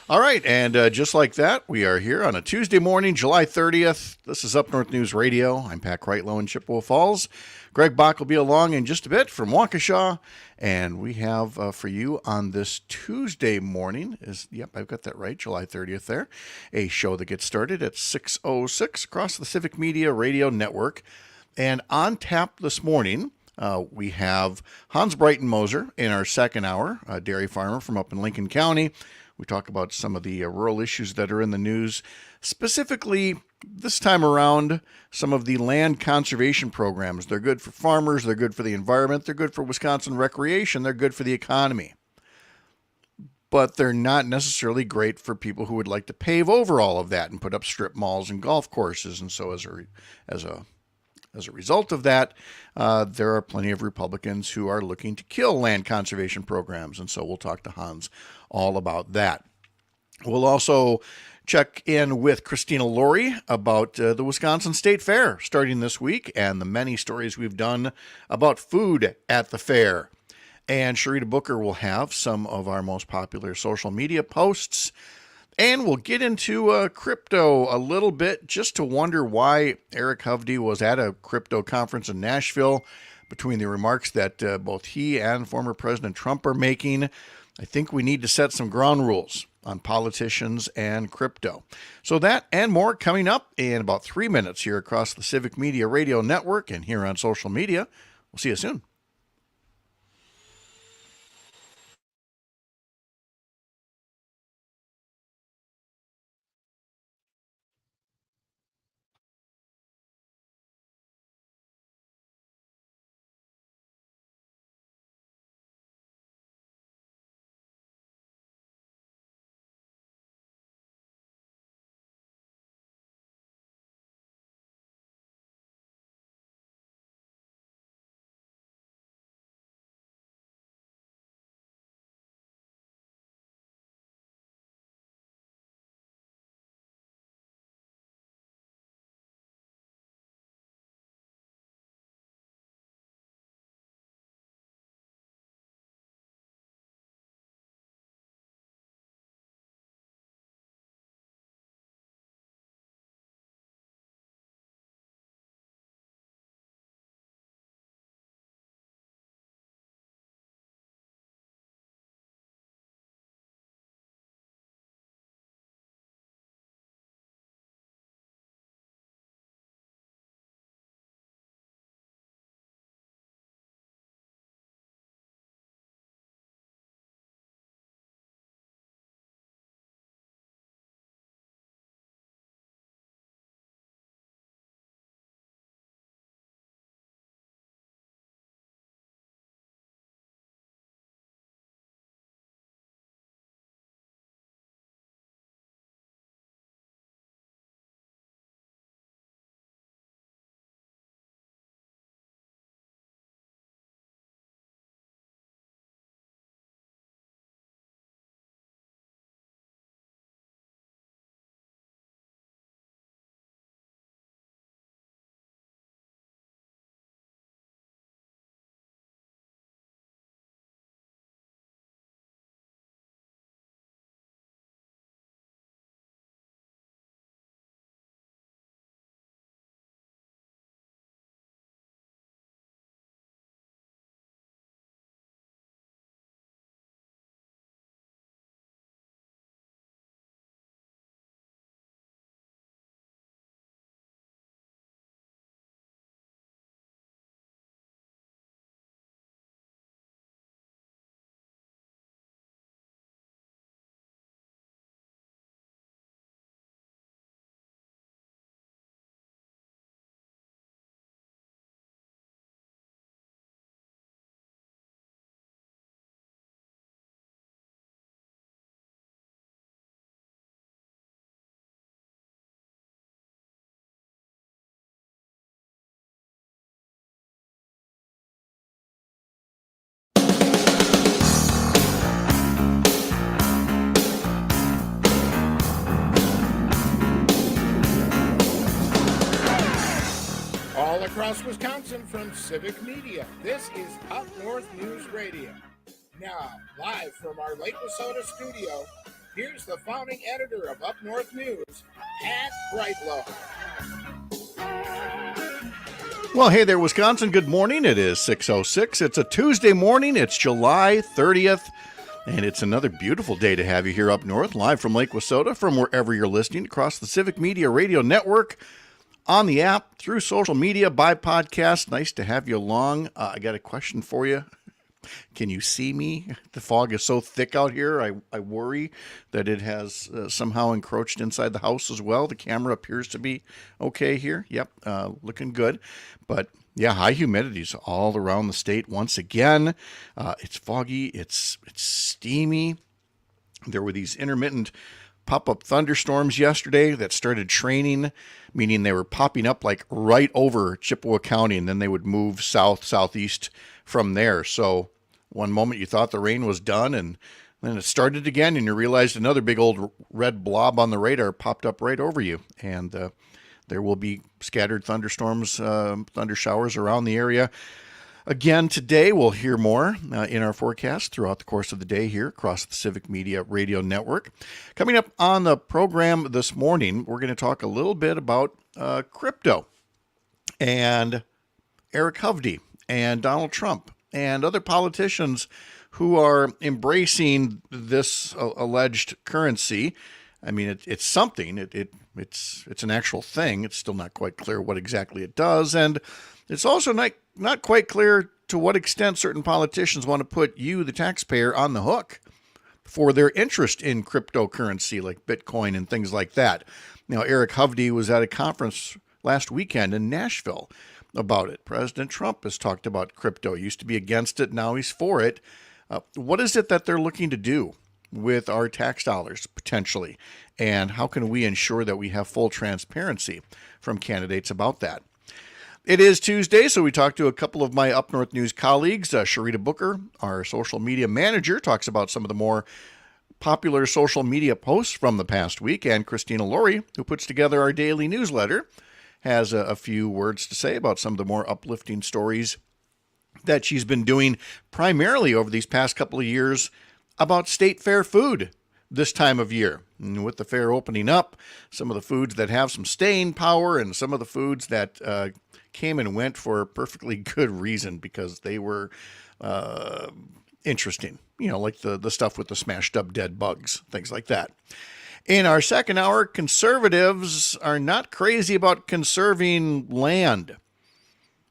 All right, and just like that, we are here on a Tuesday morning, July 30th. This is Up North News Radio. I'm Pat Kreitlow in Chippewa Falls. Greg Bach will be along in just a bit from Waukesha, and we have for you on this Tuesday morning, I've got that right, July 30th there, a show that gets started at 6:06 across the Civic Media Radio Network. And on tap this morning, we have Hans Breitenmoser in our second hour, a dairy farmer from up in Lincoln County. We talk about some of the rural issues that are in the news, specifically this time around, some of the land conservation programs. They're good for farmers, they're good for the environment, they're good for Wisconsin recreation, they're good for the economy. But they're not necessarily great for people who would like to pave over all of that and put up strip malls and golf courses. And so as a result of that, there are plenty of Republicans who are looking to kill land conservation programs. And so we'll talk to Hans all about that. We'll also check in with Christina Lorey about the Wisconsin State Fair starting this week and the many stories we've done about food at the fair. And Sharita Booker will have some of our most popular social media posts. And we'll get into crypto a little bit, just to wonder why Eric Hovde was at a crypto conference in Nashville. Between the remarks that both he and former President Trump are making, I think we need to set some ground rules on politicians and crypto. So that and more coming up in about 3 minutes here across the Civic Media Radio Network and here on social media. We'll see you soon. All across Wisconsin from Civic Media, this is Up North News Radio. Now, live from our Lake Wissota studio, here's the founding editor of Up North News, Hans Breitenmoser. Well, hey there, Wisconsin. Good morning. It is 6:06. It's a Tuesday morning. It's July 30th. And it's another beautiful day to have you here up north, live from Lake Wissota, from wherever you're listening, across the Civic Media Radio Network, on the app, through social media, by podcast. Nice to have you along. I got a question for you. Can you see me? The fog is so thick out here, I worry that it has somehow encroached inside the house as well. The camera appears to be okay here. Yep, looking good. But yeah, high humidities all around the state once again. It's foggy, it's steamy. There were these intermittent pop-up thunderstorms yesterday that started training, meaning they were popping up like right over Chippewa County, and then they would move southeast from there. So one moment you thought the rain was done, and then it started again, and you realized another big old red blob on the radar popped up right over you. And there will be scattered thunderstorms, thunder showers around the area. Again, today we'll hear more in our forecast throughout the course of the day here across the Civic Media Radio Network. Coming up on the program this morning, we're going to talk a little bit about crypto and Eric Hovde and Donald Trump and other politicians who are embracing this alleged currency. I mean, it's something. It's an actual thing. It's still not quite clear what exactly it does, and it's also not quite clear to what extent certain politicians want to put you, the taxpayer, on the hook for their interest in cryptocurrency like Bitcoin and things like that. Now, Eric Hovde was at a conference last weekend in Nashville about it. President Trump has talked about crypto. He used to be against it. Now he's for it. What is it that they're looking to do with our tax dollars, potentially? And how can we ensure that we have full transparency from candidates about that? It is Tuesday, so we talked to a couple of my Up North News colleagues. Sharita Booker, our social media manager, talks about some of the more popular social media posts from the past week. And Christina Lorey, who puts together our daily newsletter, has a few words to say about some of the more uplifting stories that she's been doing primarily over these past couple of years about state fair food this time of year. And with the fair opening up, some of the foods that have some staying power and some of the foods that came and went for a perfectly good reason because they were interesting, like the stuff with the smashed up dead bugs, things like that. In our second hour, conservatives are not crazy about conserving land.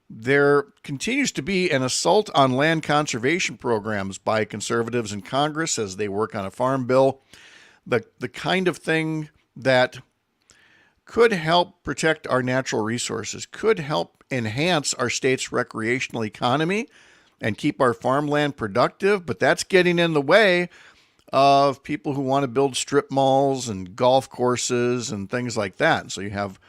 There continues to be an assault on land conservation programs by conservatives in Congress as they work on a farm bill, the kind of thing that could help protect our natural resources, could help enhance our state's recreational economy and keep our farmland productive, but that's getting in the way of people who want to build strip malls and golf courses and things like that. And so you have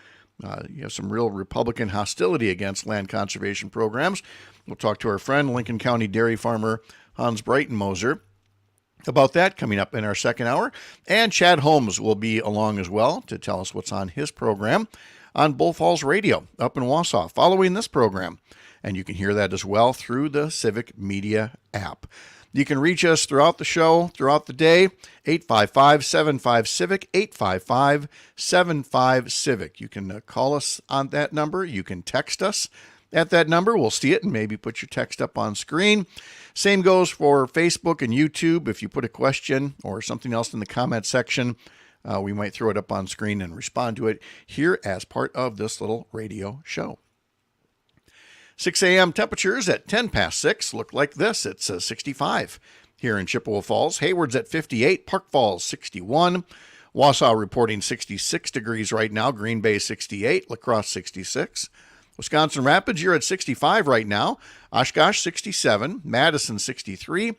some real Republican hostility against land conservation programs. We'll talk to our friend, Lincoln County dairy farmer Hans Breitenmoser, about that coming up in our second hour. And Chad Holmes will be along as well to tell us what's on his program on Bull Falls Radio up in Wausau following this program. And you can hear that as well through the Civic Media app. You can reach us throughout the show, throughout the day, 855-75-CIVIC, 855-75-CIVIC. You can call us on that number. You can text us at that number. We'll see it and maybe put your text up on screen. Same goes for Facebook and YouTube. If you put a question or something else in the comment section, we might throw it up on screen and respond to it here as part of this little radio show. 6 a.m. temperatures at 10 past 6 look like this. It's 65 here in Chippewa Falls. Hayward's at 58, Park Falls 61, Wausau reporting 66 degrees right now, Green Bay 68, La Crosse 66. Wisconsin Rapids, you're at 65 right now, Oshkosh 67, Madison 63,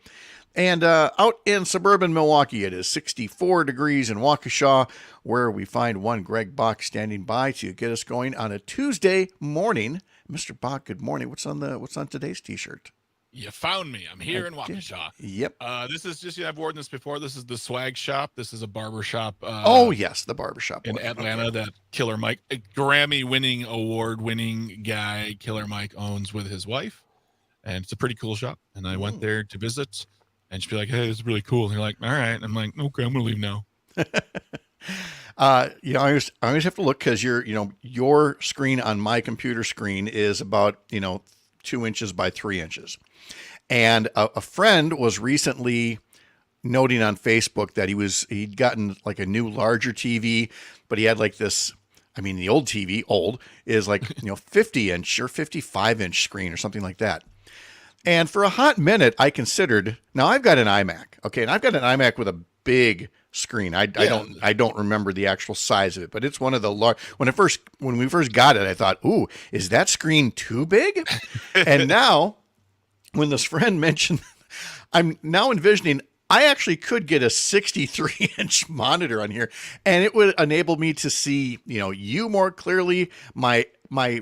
and out in suburban Milwaukee, it is 64 degrees in Waukesha, where we find one Greg Bach standing by to get us going on a Tuesday morning. Mr. Bach, good morning. What's on today's T-shirt? You found me. I'm here in Waukesha. Yep. This is just, I've worn this before. This is the swag shop. This is a barber shop. Oh, yes, the barber shop. In Atlanta that Killer Mike, a Grammy-winning, award-winning guy, Killer Mike owns with his wife. And it's a pretty cool shop. And I went there to visit and she'd be like, hey, this is really cool. And you're like, all right. And I'm like, okay, I'm going to leave now. I always have to look because your screen on my computer screen is about 2 inches by 3 inches, and a friend was recently noting on Facebook that he'd gotten like a new larger TV, but he had like this. I mean, the old TV, is like 50-inch or 55-inch screen or something like that. And for a hot minute, I considered. Now I've got an iMac, okay, and I've got an iMac with a big screen. I don't remember the actual size of it, but it's one of the large. When we first got it, I thought, "Ooh, is that screen too big?" And now, when this friend mentioned, I'm now envisioning I actually could get a 63-inch monitor on here, and it would enable me to see, you more clearly. My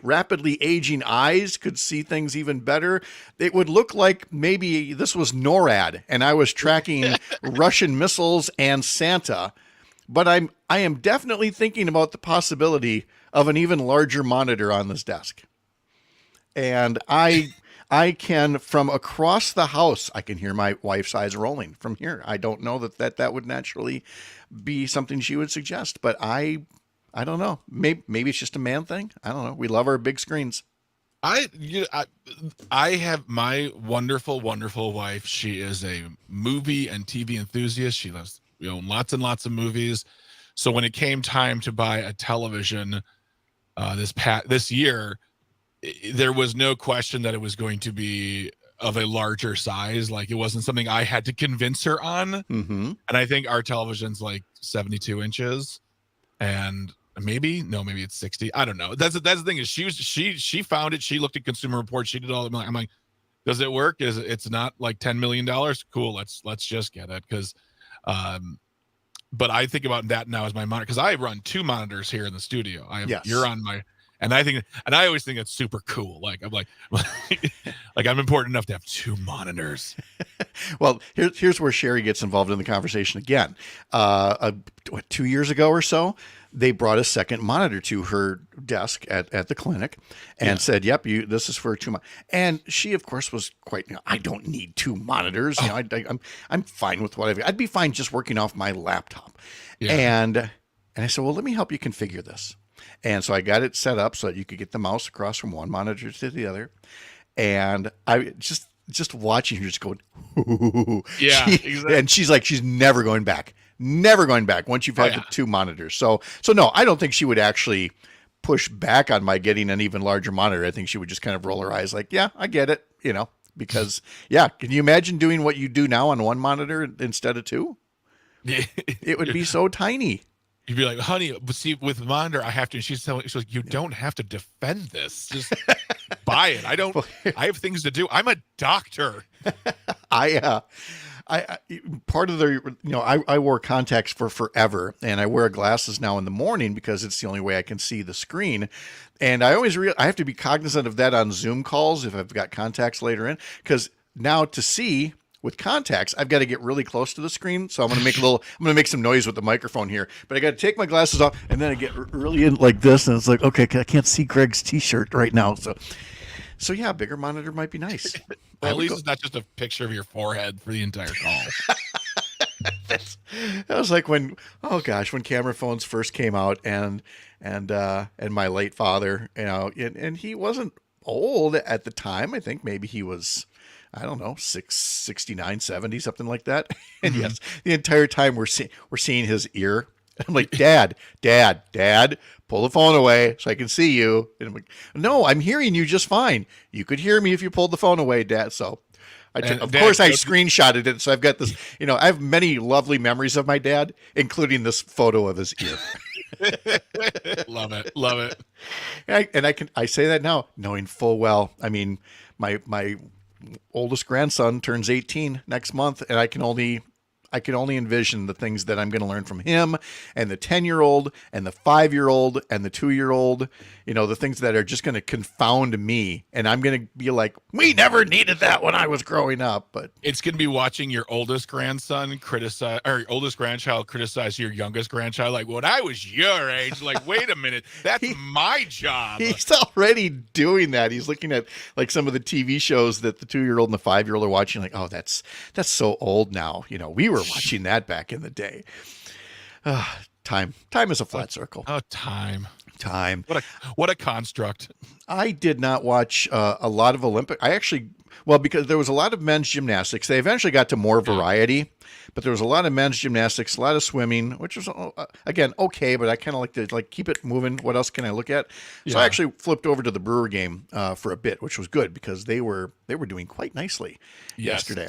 rapidly aging eyes could see things even better. It would look like maybe this was NORAD, and I was tracking Russian missiles and Santa. But I am definitely thinking about the possibility of an even larger monitor on this desk, and I can, from across the house, I can hear my wife's eyes rolling from here. I don't know that would naturally be something she would suggest, but I don't know. Maybe it's just a man thing. I don't know. We love our big screens. I have my wonderful, wonderful wife. She is a movie and TV enthusiast. She loves lots and lots of movies. So when it came time to buy a television this year, there was no question that it was going to be of a larger size. Like, it wasn't something I had to convince her on. Mm-hmm. And I think our television's like 72 inches, and maybe it's 60. I don't know. That's the thing is she found it. She looked at Consumer Reports. She did all that. I'm like, does it work? It's not like $10 million? Cool. Let's just get it. Cause, but I think about that now as my monitor, because I run 2 monitors here in the studio. You're on my. And I always think it's super cool. Like, I'm like I'm important enough to have 2 monitors. Well, here's where Sherry gets involved in the conversation again. 2 years ago or so, they brought a second monitor to her desk at the clinic and said, "Yep, this is for 2 monitors." And she, of course, was quite. I don't need 2 monitors. I'm fine with what I'd be fine just working off my laptop. Yeah. And I said, "Well, let me help you configure this." And so I got it set up so that you could get the mouse across from one monitor to the other. And I just watching her just going, yeah, exactly. And she's never going back once you've had the 2 monitors. So no, I don't think she would actually push back on my getting an even larger monitor. I think she would just kind of roll her eyes like, yeah, I get it, because can you imagine doing what you do now on 1 monitor instead of 2? It would be so tiny. You'd be like, honey, but see, with monitor, I have to. And she's like, you don't have to defend this. Just buy it. I have things to do. I'm a doctor. I part of the, I wore contacts for forever, and I wear glasses now in the morning because it's the only way I can see the screen. And I always I have to be cognizant of that on Zoom calls if I've got contacts later in, because now to see with contacts, I've got to get really close to the screen. So I'm going to make some noise with the microphone here, but I got to take my glasses off, and then I get really in like this, and it's like, okay, I can't see Greg's t-shirt right now. So yeah, bigger monitor might be nice. Well, at least it's not just a picture of your forehead for the entire call. That was like when camera phones first came out, and my late father, and he wasn't old at the time. I think maybe he was, I don't know, 69, 70, something like that. And yes, the entire time we're seeing his ear. I'm like, Dad, pull the phone away so I can see you. And I'm like, no, I'm hearing you just fine. You could hear me if you pulled the phone away, Dad. So I screenshotted it. So I've got this, I have many lovely memories of my dad, including this photo of his ear. Love it. I say that now knowing full well. I mean, my oldest grandson turns 18 next month, and I can only envision the things that I'm going to learn from him, and the 10-year-old and the 5-year-old and the 2-year-old, the things that are just going to confound me. And I'm going to be like, we never needed that when I was growing up. But it's going to be watching your oldest grandchild criticize your youngest grandchild. Like, when I was your age, like, wait a minute, that's my job. He's already doing that. He's looking at like some of the TV shows that the 2-year-old and the 5-year-old are watching. Like, oh, that's so old now. We were watching that back in the day. Time is a flat circle. Oh, time. What a construct. I did not watch a lot of Olympic. Because there was a lot of men's gymnastics. They eventually got to more variety, but there was a lot of men's gymnastics, a lot of swimming, which was again okay. But I kind of like to keep it moving. What else can I look at? So I actually flipped over to the Brewer game for a bit, which was good because they were doing quite nicely yesterday.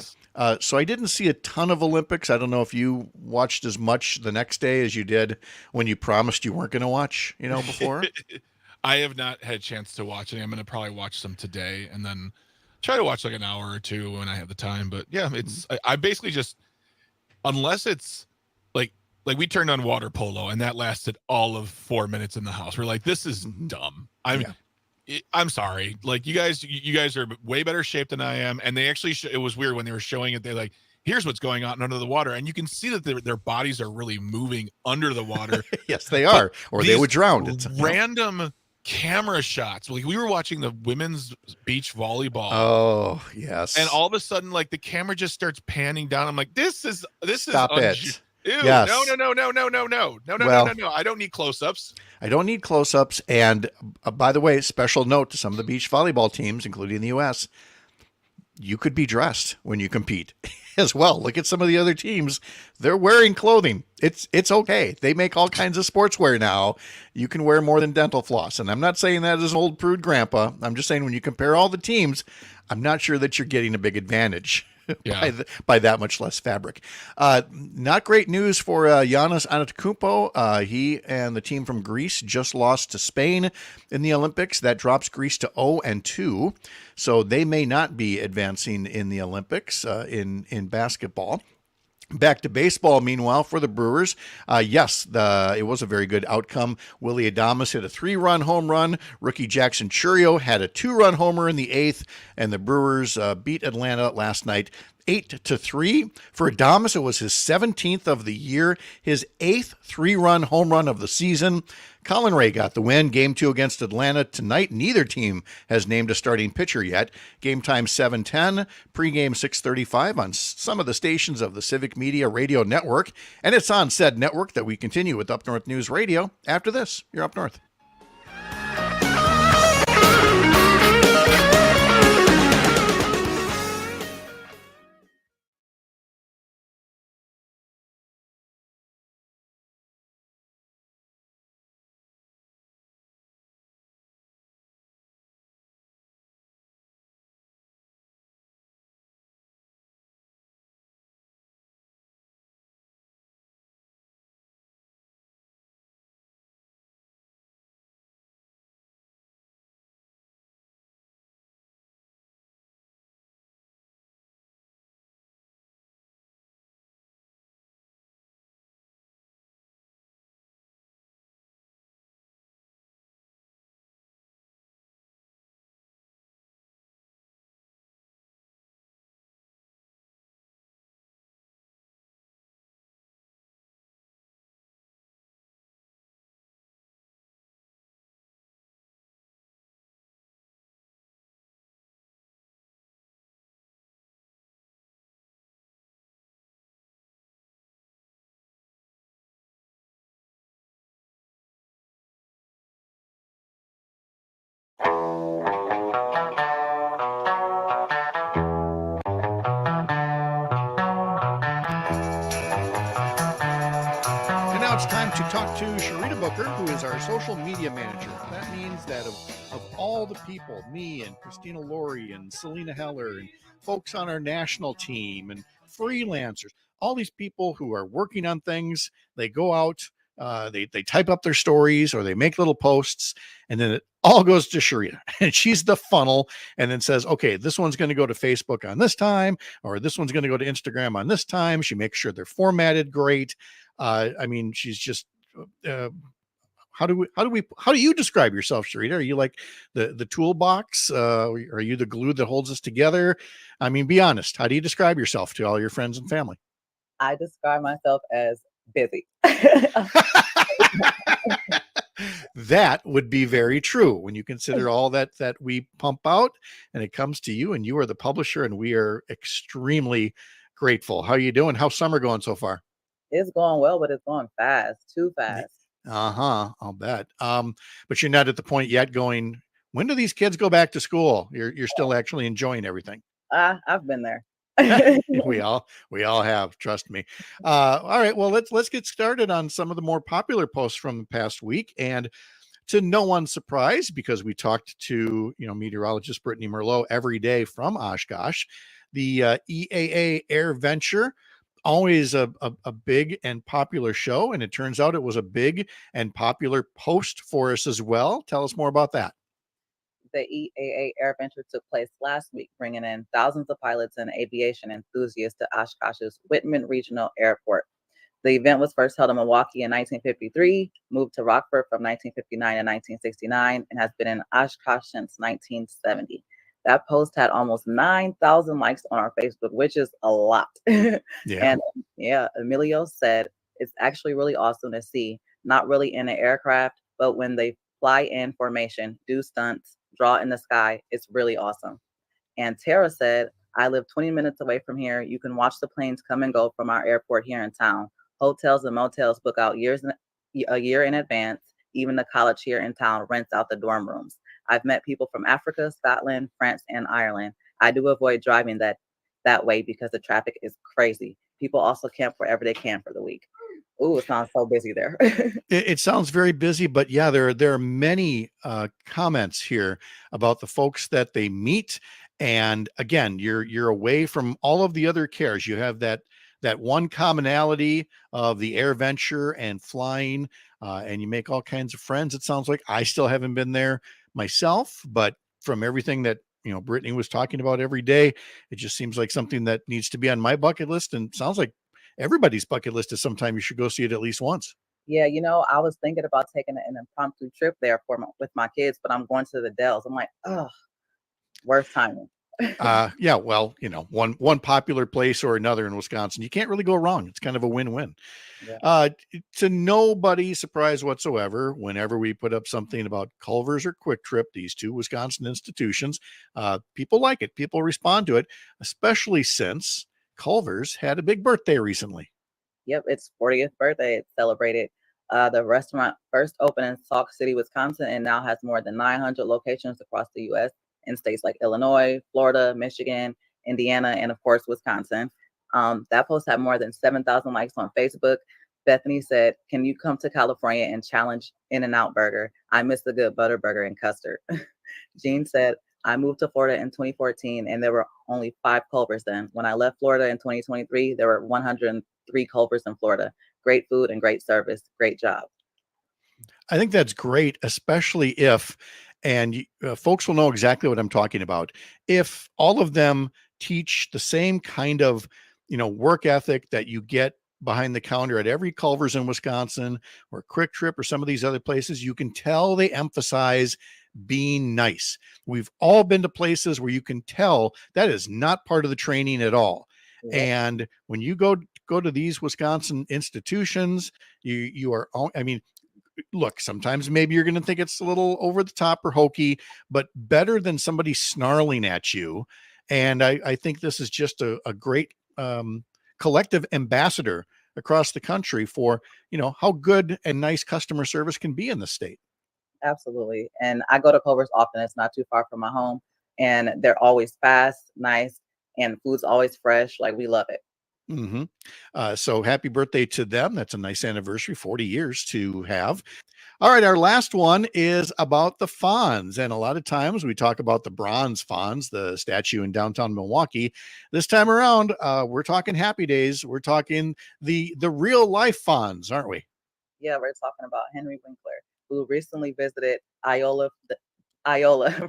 So I didn't see a ton of Olympics. I don't know if you watched as much the next day as you did when you promised you weren't going to watch, before. I have not had a chance to watch any. I'm going to probably watch some today and then try to watch like an hour or two when I have the time. But yeah, I basically just, unless it's like we turned on water polo and that lasted all of 4 minutes in the house. We're like, this is dumb. I'm sorry. Like you guys are way better shape than I am. And they actually, it was weird when they were showing it. They're like, here's what's going on under the water. And you can see that their bodies are really moving under the water. Yes, they are. Or they would drown. It's random camera shots. Like we were watching the women's beach volleyball. Oh, yes. And all of a sudden, like the camera just starts panning down. I'm like, this is Stop it. Ew, yes. No. No. I don't need close-ups. I don't need close-ups. And by the way, special note to some of the beach volleyball teams, including the U.S., you could be dressed when you compete as well. Look at some of the other teams. They're wearing clothing. It's okay. They make all kinds of sportswear now. You can wear more than dental floss. And I'm not saying that as an old prude grandpa. I'm just saying when you compare all the teams, I'm not sure that you're getting a big advantage by that much less fabric. Not great news for Giannis Antetokounmpo. He and the team from Greece just lost to Spain in the Olympics. That drops Greece to 0-2. So they may not be advancing in the Olympics in basketball. Back to baseball, meanwhile, for the Brewers. It was a very good outcome. Willie Adames hit a 3-run home run. Rookie Jackson Chourio had a 2-run homer in the 8th, and the Brewers beat Atlanta last night 8-3. For Adames, it was his 17th of the year, his 8th 3-run home run of the season. Colin Ray got the win. Game 2 against Atlanta tonight. Neither team has named a starting pitcher yet. Game time 7:10, pregame 6:35 on some of the stations of the Civic Media Radio Network. And it's on said network that we continue with Up North News Radio. After this, you're Up North. It's time to talk to Sharita Booker, who is our social media manager. That means that of all the people, me and Christina Lorey and Selena Heller and folks on our national team and freelancers, all these people who are working on things, they go out, they type up their stories or they make little posts, and then it all goes to Sharita. And she's the funnel and then says, okay, this one's going to go to Facebook on this time, or this one's going to go to Instagram on this time. She makes sure they're formatted great. She's just, how do you describe yourself, Sharita? Are you like the toolbox? Are you the glue that holds us together? I mean, be honest. How do you describe yourself to all your friends and family? I describe myself as busy. That would be very true when you consider all that we pump out and it comes to you, and you are the publisher, and we are extremely grateful. How are you doing? How's summer going so far? It's going well, but it's going fast, too Y- fast. Uh-huh, I'll bet. But you're not at the point yet going, when do these kids go back to school? You're still actually enjoying everything. I've been there. we all have, trust me. All right, well, let's get started on some of the more popular posts from the past week. And to no one's surprise, because we talked to meteorologist Brittany Merlot every day from Oshkosh, the EAA Air Venture, always a big and popular show, and it turns out it was a big and popular post for us as well. Tell us more about that. The EAA Air Venture took place last week, bringing in thousands of pilots and aviation enthusiasts to Oshkosh's Whitman Regional Airport. The event was first held in Milwaukee in 1953, moved to Rockford from 1959 to 1969, and has been in Oshkosh since 1970. That post had almost 9,000 likes on our Facebook, which is a lot. Yeah. And yeah, Emilio said it's actually really awesome to see, not really in an aircraft, but when they fly in formation, do stunts, draw in the sky, it's really awesome. And Tara said, I live 20 minutes away from here. You can watch the planes come and go from our airport here in town. Hotels and motels book out a year in advance. Even the college here in town rents out the dorm rooms. I've met people from Africa, Scotland, France, and Ireland. I do avoid driving that way because the traffic is crazy. People also camp wherever they can for the week. Ooh, it sounds so busy there. It sounds very busy, but yeah, there are many comments here about the folks that they meet, and again, you're away from all of the other cares. You have that one commonality of the air venture and flying, and you make all kinds of friends. It sounds like I still haven't been there myself, but from everything that Brittany was talking about every day, it just seems like something that needs to be on my bucket list, and sounds like everybody's bucket list is sometime you should go see it at least once. Yeah, I was thinking about taking an impromptu trip there with my kids, but I'm going to the Dells. I'm like, oh, worst timing. Yeah, well, one popular place or another in Wisconsin, you can't really go wrong. It's kind of a win-win. Yeah. To nobody's surprise whatsoever, whenever we put up something about Culver's or Quick Trip, these two Wisconsin institutions, people like it. People respond to it, especially since Culver's had a big birthday recently. Yep, its 40th birthday. It celebrated. The restaurant first opened in Sauk City, Wisconsin, and now has more than 900 locations across the U.S. in states like Illinois, Florida, Michigan, Indiana, and of course, Wisconsin. That post had more than 7,000 likes on Facebook. Bethany said, "Can you come to California and challenge In-N-Out Burger? I miss the good butter burger and custard." Jean said, I moved to Florida in 2014 and there were only 5 Culvers then. When I left Florida in 2023, there were 103 Culvers in Florida. Great food and great service. Great job. I think that's great, especially if, and folks will know exactly what I'm talking about, if all of them teach the same kind of, work ethic that you get behind the counter at every Culver's in Wisconsin or Quick Trip or some of these other places. You can tell they emphasize being nice. We've all been to places where you can tell that is not part of the training at all. Yep. And when you go to these Wisconsin institutions, you are, I mean, look, sometimes maybe you're going to think it's a little over the top or hokey, but better than somebody snarling at you. And I think this is just a great collective ambassador across the country for, how good and nice customer service can be in the state. Absolutely. And I go to Culver's often. It's not too far from my home. And they're always fast, nice, and food's always fresh. Like, we love it. Mm-hmm. So happy birthday to them. That's a nice anniversary, 40 years to have. All right, our last one is about the Fonz. And a lot of times we talk about the bronze Fonz, the statue in downtown Milwaukee. This time around, we're talking Happy Days. We're talking the real life Fonz, aren't we? Yeah, we're talking about Henry Winkler, who recently visited Iola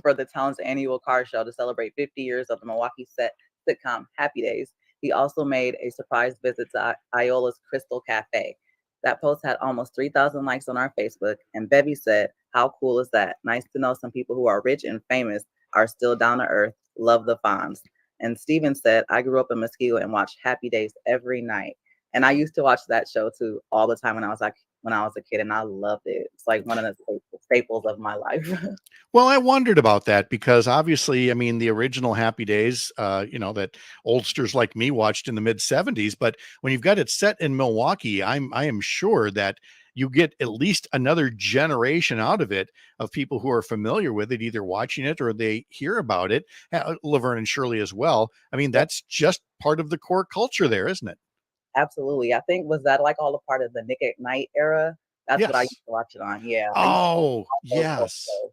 for the town's annual car show to celebrate 50 years of the Milwaukee sitcom Happy Days. He also made a surprise visit to Iola's Crystal Cafe. That post had almost 3,000 likes on our Facebook, and Bevy said, how cool is that? Nice to know some people who are rich and famous are still down to earth. Love the Fonz. And Steven said, I grew up in Mosquito and watched Happy Days every night. And I used to watch that show too all the time when I was like when I was a kid, and I loved it. It's like one of the staples of my life. Well, I wondered about that because obviously, I mean, the original Happy Days, that oldsters like me watched in the mid '70s. But when you've got it set in Milwaukee, I am sure that you get at least another generation out of it of people who are familiar with it, either watching it or they hear about it. Laverne and Shirley as well. I mean, Yep, that's just part of the core culture there, isn't it? absolutely. I think was that like all a part of the Nick at Night era? That's what I used Yes. to watch it on. Yeah, I used to watch Oh, all those old yes. shows.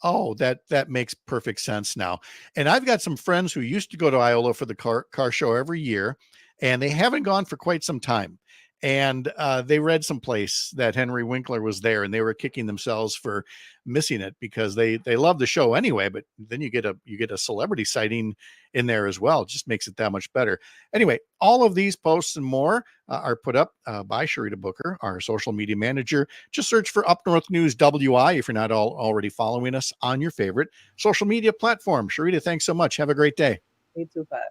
Oh, that makes perfect sense now. And I've got some friends who used to go to Iola for the car show every year, and they haven't gone for quite some time. And they read someplace that Henry Winkler was there, and they were kicking themselves for missing it because they love the show anyway. But then you get a celebrity sighting in there as well. It just makes it that much better. Anyway, all of these posts and more are put up by Sharita Booker, our social media manager. Just search for Up North News WI if you're not already following us on your favorite social media platform. Sharita, thanks so much. Have a great day. Me too, Pat.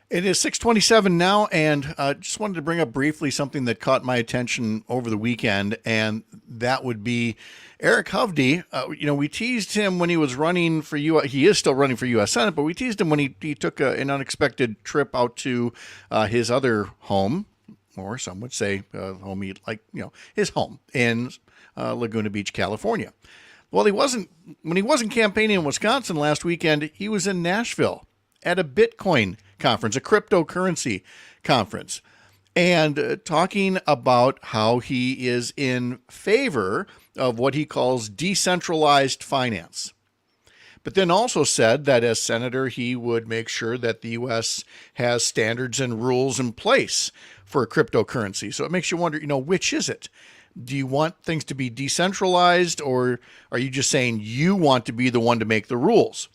It is 6:27 now, and just wanted to bring up briefly something that caught my attention over the weekend, and that would be Eric Hovde. We teased him when he was running for U.S. He is still running for U.S. Senate, but we teased him when he took an unexpected trip out to his other home, or some would say home, his home in Laguna Beach, California. Well, when he wasn't campaigning in Wisconsin last weekend, he was in Nashville at a Bitcoin conference, a cryptocurrency conference, and talking about how he is in favor of what he calls decentralized finance. But then also said that as senator, he would make sure that the U.S. has standards and rules in place for cryptocurrency. So it makes you wonder, which is it? Do you want things to be decentralized, or are you just saying you want to be the one to make the rules?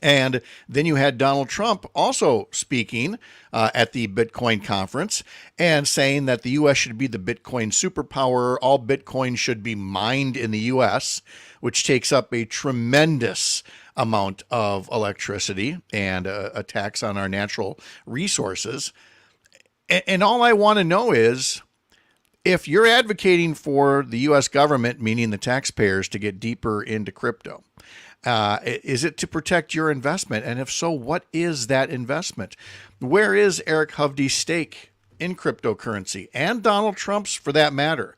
And then you had Donald Trump also speaking at the Bitcoin conference and saying that the U.S. should be the Bitcoin superpower. All Bitcoin should be mined in the U.S., which takes up a tremendous amount of electricity and a tax on our natural resources. And all I want to know is, if you're advocating for the U.S. government, meaning the taxpayers, to get deeper into crypto, is it to protect your investment? And if so, what is that investment? Where is Eric Hovde's stake in cryptocurrency, and Donald Trump's for that matter?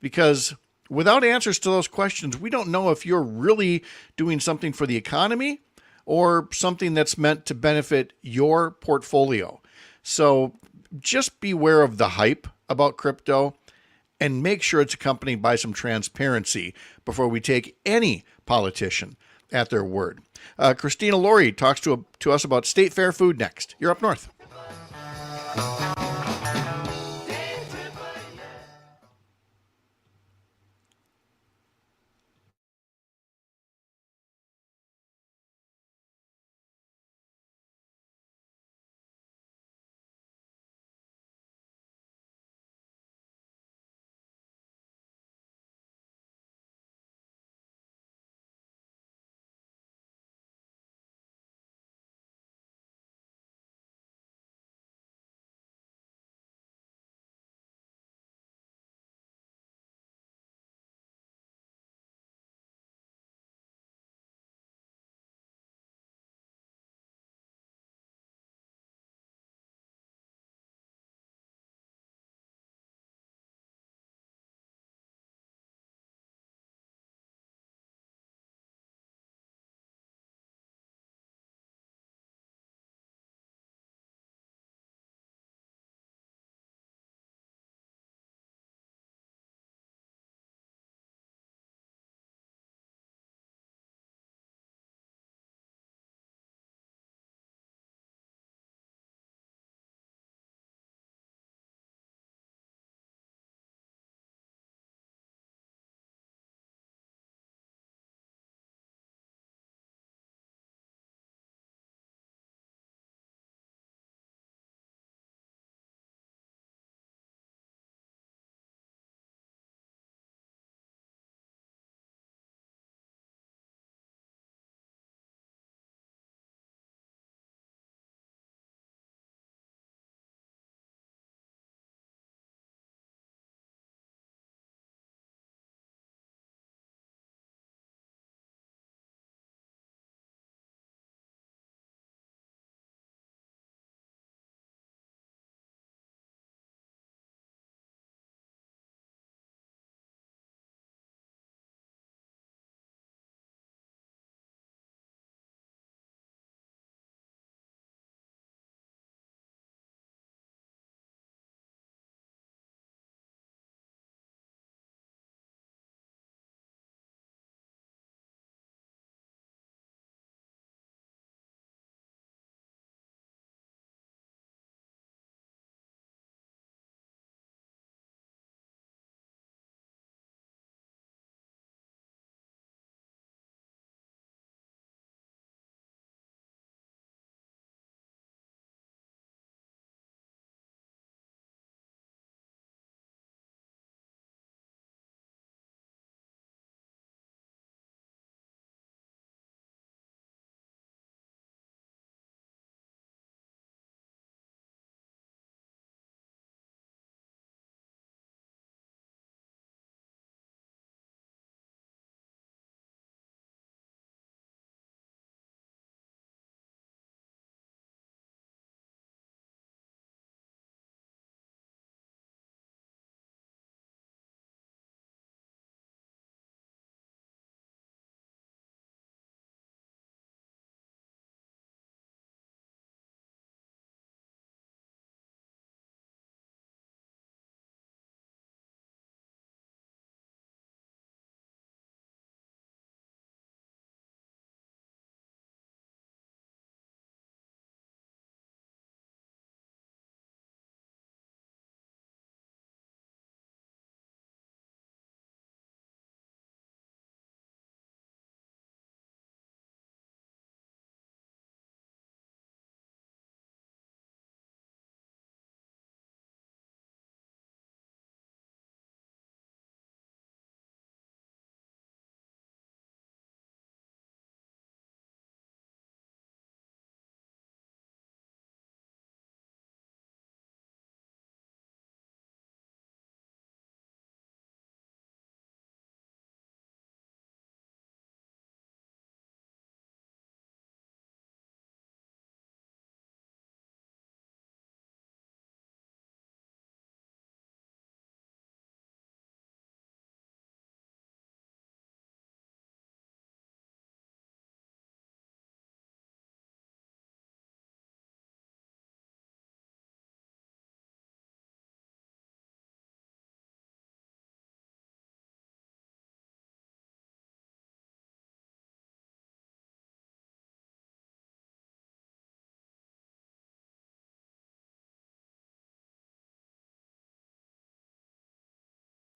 Because without answers to those questions, we don't know if you're really doing something for the economy or something that's meant to benefit your portfolio. So just beware of the hype about crypto and make sure it's accompanied by some transparency before we take any politician at their word. Christina Lorey talks to us about state fair food next. You're up north.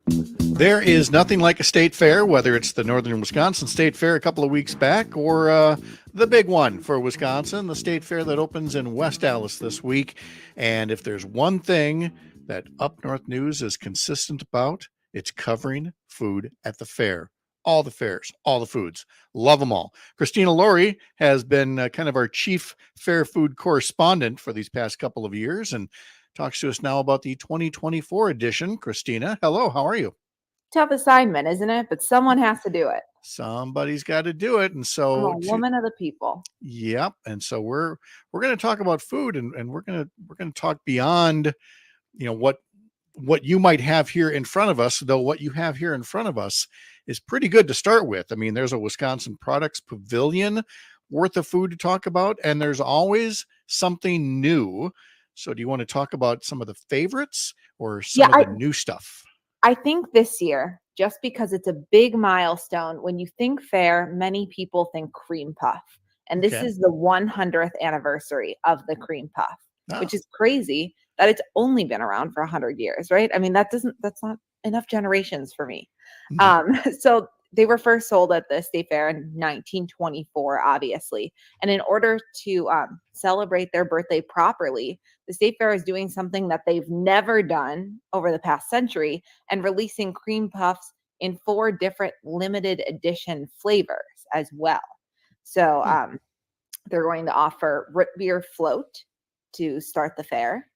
There is nothing like a state fair, whether it's the Northern Wisconsin State Fair a couple of weeks back or the big one for Wisconsin, the state fair that opens in West Allis this week. And if there's one thing that Up North News is consistent about, it's covering food at the fair. All the fairs, all the foods. Love them all. Christina Lorey has been kind of our chief fair food correspondent for these past couple of years and talks to us now about the 2024 edition. Christina, hello, how are you? Tough assignment, isn't it? But someone has to do it. Somebody's got to do it. And I'm so a woman of the people. yep. And so we're going to talk about food and we're going to talk beyond, what you might have here in front of us, though what you have here in front of us is pretty good to start with. I mean, there's a Wisconsin Products Pavilion worth of food to talk about, and there's always something new. So do you want to talk about some of the favorites or some of the new stuff? I think this year, just because it's a big milestone, when you think fair, many people think cream puff. And this is the 100th anniversary of the cream puff, which is crazy that it's only been around for 100 years, right? I mean, that's not enough generations for me. So they were first sold at the State Fair in 1924, obviously. And in order to celebrate their birthday properly, the State Fair is doing something that they've never done over the past century and releasing cream puffs in 4 different limited edition flavors as well. So they're going to offer root beer float to start the fair.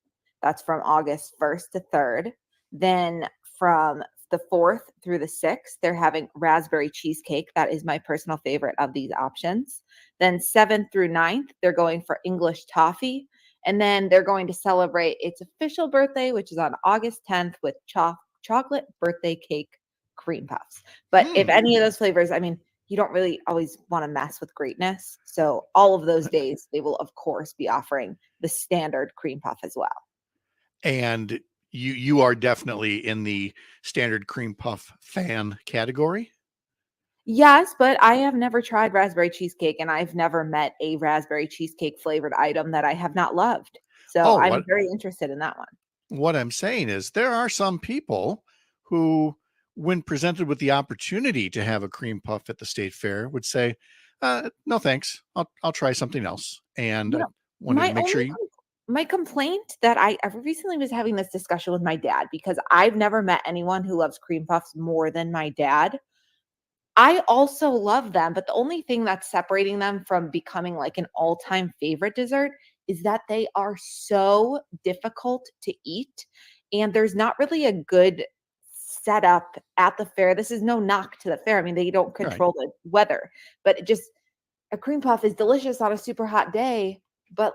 That's from August 1st to 3rd. Then from the 4th through the 6th, they're having raspberry cheesecake. That is my personal favorite of these options. Then 7th through 9th, they're going for English toffee. And then they're going to celebrate its official birthday, which is on August 10th with chocolate birthday cake cream puffs. But if any of those flavors, I mean, you don't really always want to mess with greatness. So all of those days, they will, of course, be offering the standard cream puff as well. And you are definitely in the standard cream puff fan category? Yes, but I have never tried raspberry cheesecake, and I've never met a raspberry cheesecake flavored item that I have not loved. So I'm very interested in that one. What I'm saying is there are some people who, when presented with the opportunity to have a cream puff at the state fair, would say, no, thanks. I'll try something else. And I want to make sure my complaint that I recently was having this discussion with my dad, because I've never met anyone who loves cream puffs more than my dad. I also love them, but the only thing that's separating them from becoming like an all-time favorite dessert is that they are so difficult to eat, and there's not really a good setup at the fair. This is no knock to the fair. I mean, they don't control the weather, but a cream puff is delicious on a super hot day, but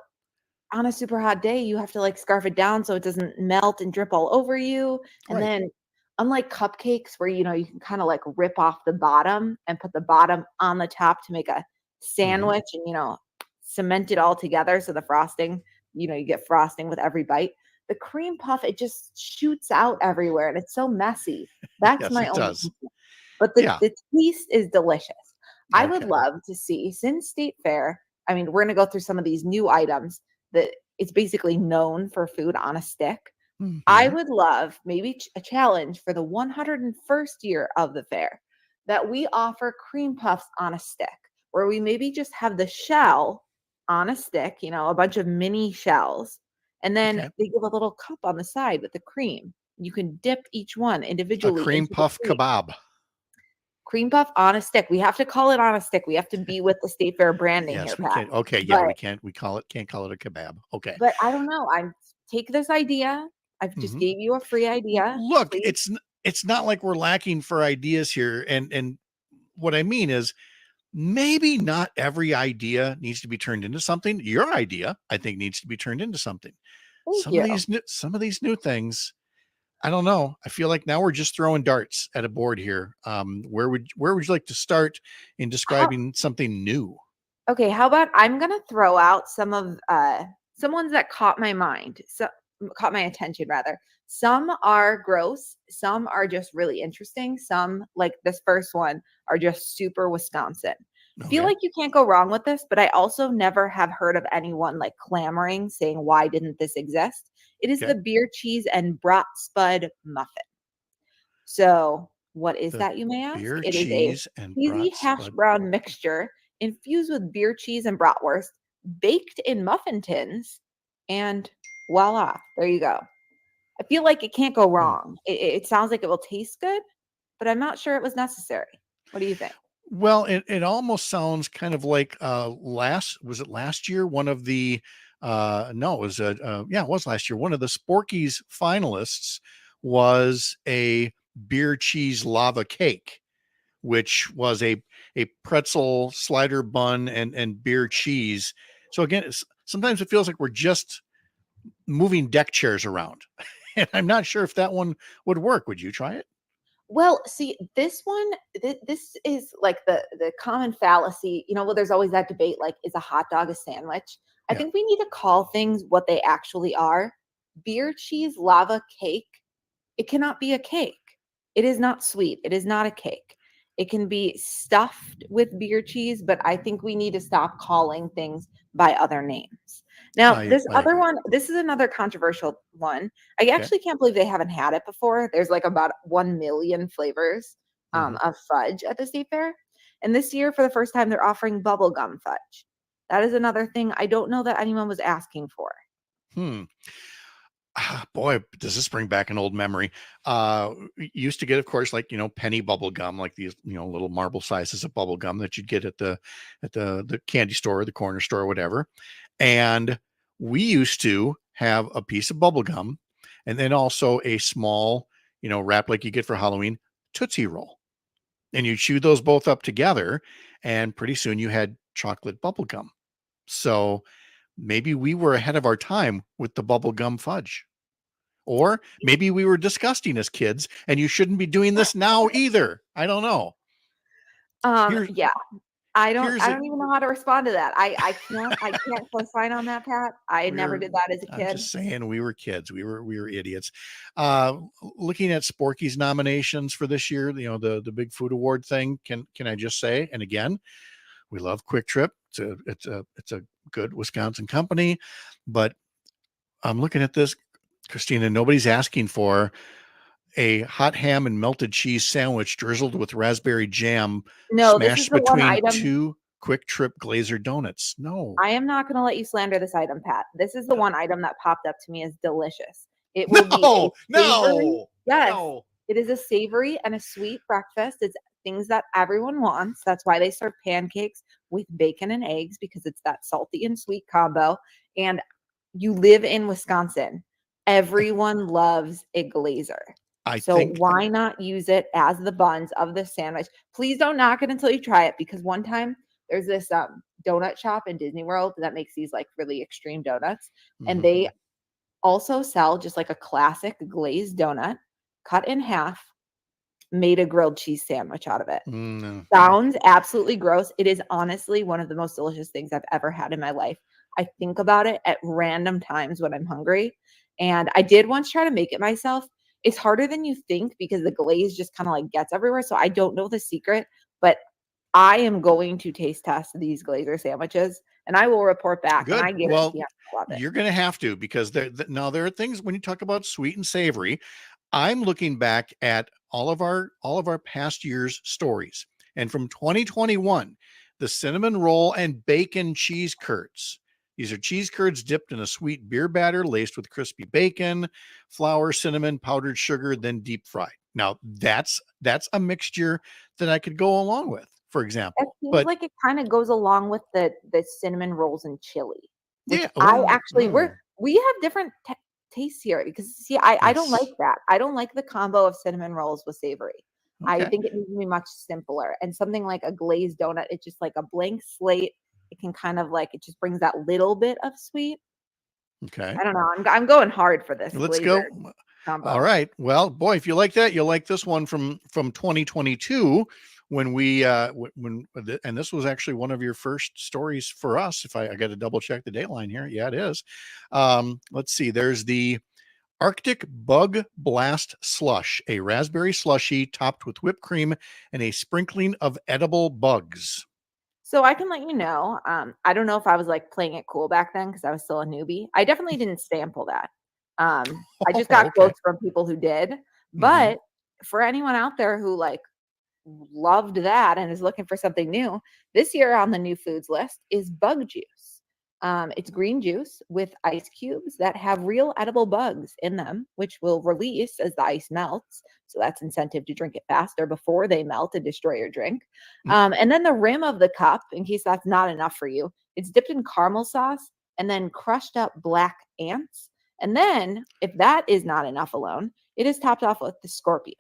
on a super hot day, you have to like scarf it down so it doesn't melt and drip all over you. And then unlike cupcakes where, you can kind of like rip off the bottom and put the bottom on the top to make a sandwich and, cement it all together. So the frosting, you get frosting with every bite. The cream puff, it just shoots out everywhere and it's so messy. That's my only complaint. But the taste is delicious. I would love to see, since State Fair, I mean, we're going to go through some of these new items that it's basically known for food on a stick. I would love maybe a challenge for the 101st year of the fair that we offer cream puffs on a stick, where we maybe just have the shell on a stick, a bunch of mini shells, and then they give a little cup on the side with the cream. You can dip each one individually. A cream puff kebab. Cream puff on a stick. We have to call it on a stick. We have to be with the State Fair branding here, Pat. Okay, yeah, we can't. Can't call it a kebab. Okay, but I don't know. Take this idea. I've just gave you a free idea. Look, it's not like we're lacking for ideas here, and what I mean is maybe not every idea needs to be turned into something. Your idea, I think, needs to be turned into something. Some of these new things, I don't know. I feel like now we're just throwing darts at a board here. Where would you like to start in describing something new? Okay, how about I'm gonna throw out some ones that caught my attention rather. Some are gross, some are just really interesting. Some, like this first one, are just super Wisconsin. I feel like you can't go wrong with this, but I also never have heard of anyone like clamoring saying, why didn't this exist? It is the beer cheese and brat spud muffin. So what is The that, you may ask? beer, It is a cheese, and cheesy hash brown mixture infused with beer cheese and bratwurst, baked in muffin tins, and voila, there you go. I feel like it can't go wrong. It sounds like it will taste good, but I'm not sure it was necessary. What do you think? Well, it almost sounds kind of like was it last year? One of the no, it was yeah, it was last year. One of the Sporky's finalists was a beer cheese lava cake, which was a pretzel slider bun and beer cheese. So again, sometimes it feels like we're just moving deck chairs around. And I'm not sure if that one would work. Would you try it? Well, see, this one, this is like the common fallacy. Well, there's always that debate, like, is a hot dog a sandwich? I Yeah. think we need to call things what they actually are. Beer cheese lava cake, it cannot be a cake. It is not sweet. It is not a cake. It can be stuffed with beer cheese, but I think we need to stop calling things by other names. Now, I this other agree. one, this is another controversial one. I Okay. actually can't believe they haven't had it before. There's like about 1 million flavors Mhm. of fudge at the state fair. And this year, for the first time, they're offering bubblegum fudge. That is another thing I don't know that anyone was asking for. Boy, does this bring back an old memory. We used to get, of course, like, penny bubble gum, like these, little marble sizes of bubble gum that you'd get at the candy store, or the corner store, or whatever. And we used to have a piece of bubble gum and then also a small, wrap like you get for Halloween, Tootsie Roll. And you chew those both up together, and pretty soon you had chocolate bubble gum. So maybe we were ahead of our time with the bubble gum fudge. Or maybe we were disgusting as kids and you shouldn't be doing this now either. I don't know. Here's Yeah. I here's don't even know how to respond to that. I can't co-sign on that, Pat. I never did that as a I'm kid. just saying, we were kids. We were idiots. Looking at Sporky's nominations for this year, the big food award thing, can I just say, and again, we love Quick Trip. It's a good Wisconsin company, but I'm looking at this, Christina, nobody's asking for a hot ham and melted cheese sandwich drizzled with raspberry jam, No, this is smashed the one between item. 2 Quick Trip Glazer donuts. No. I am not going to let you slander this item, Pat. This is the one item that popped up to me as delicious. It will be a savory. Yes, No. it is a savory and a sweet breakfast. It's things that everyone wants. That's why they serve pancakes with bacon and eggs, because it's that salty and sweet combo. And you live in Wisconsin. Everyone loves a glazer. So why not use it as the buns of the sandwich? Please don't knock it until you try it, because one time there's this donut shop in Disney World that makes these like really extreme donuts. And they also sell just like a classic glazed donut cut in half, made a grilled cheese sandwich out of it. Sounds absolutely gross. It is honestly one of the most delicious things I've ever had in my life. I think about it at random times when I'm hungry. And I did once try to make it myself. It's harder than you think because the glaze just kind of like gets everywhere. So I don't know the secret, but I am going to taste test these glazer sandwiches and I will report back. Good. And I guarantee I love it. You're going to have to, because now there are things when you talk about sweet and savory. I'm looking back at all of our past year's stories, and from 2021, the cinnamon roll and bacon cheese curds. These are cheese curds dipped in a sweet beer batter laced with crispy bacon, flour, cinnamon, powdered sugar, then deep fried. Now that's a mixture that I could go along with, for example. It seems like it kind of goes along with the cinnamon rolls and chili. Yeah, I actually we have different tastes here, because see, I don't like that. I don't like the combo of cinnamon rolls with savory. I think it needs to be much simpler. And something like a glazed donut, it's just like a blank slate. It can kind of like, it just brings that little bit of sweet. Okay. I don't know. I'm going hard for this. Let's go. Combo. All right. Well, boy, if you like that, you'll like this one from 2022 when we and this was actually one of your first stories for us. If I got to double check the dateline here. Yeah, it is. Let's see. There's the Arctic Bug Blast Slush, a raspberry slushie topped with whipped cream and a sprinkling of edible bugs. So I can let you know, I don't know if I was like playing it cool back then because I was still a newbie. I definitely didn't sample that. I just got quotes from people who did, but for anyone out there who like loved that and is looking for something new, this year on the new foods list is bug juice. It's green juice with ice cubes that have real edible bugs in them, which will release as the ice melts. So that's incentive to drink it faster before they melt and destroy your drink. And then the rim of the cup, in case that's not enough for you, it's dipped in caramel sauce and then crushed up black ants. And then if that is not enough alone, it is topped off with the scorpion.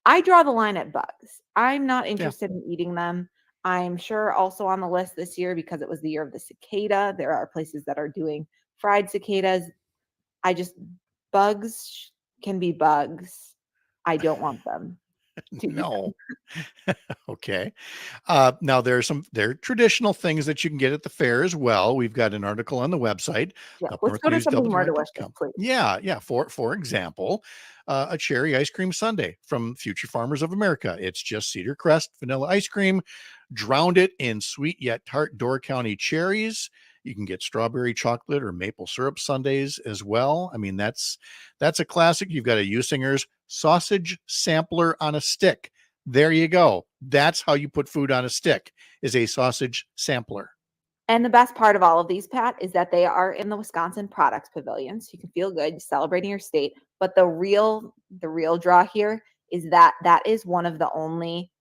I draw the line at bugs. I'm not interested in eating them. I'm sure also on the list this year, because it was the year of the cicada, there are places that are doing fried cicadas. Bugs can be bugs. I don't want them. No. Okay. Now there are traditional things that you can get at the fair as well. We've got an article on the website. Let's go to something more delicious, please. Yeah. For example, a cherry ice cream sundae from Future Farmers of America. It's just cedar crest vanilla ice cream, drowned it in sweet yet tart Door County cherries. You can get strawberry chocolate or maple syrup sundaes as well. I mean, that's a classic. You've got a Usinger's sausage sampler on a stick. There you go. That's how you put food on a stick, is a sausage sampler. And the best part of all of these, Pat, is that they are in the Wisconsin Products Pavilion. So you can feel good celebrating your state. But the real draw here is that is one of the only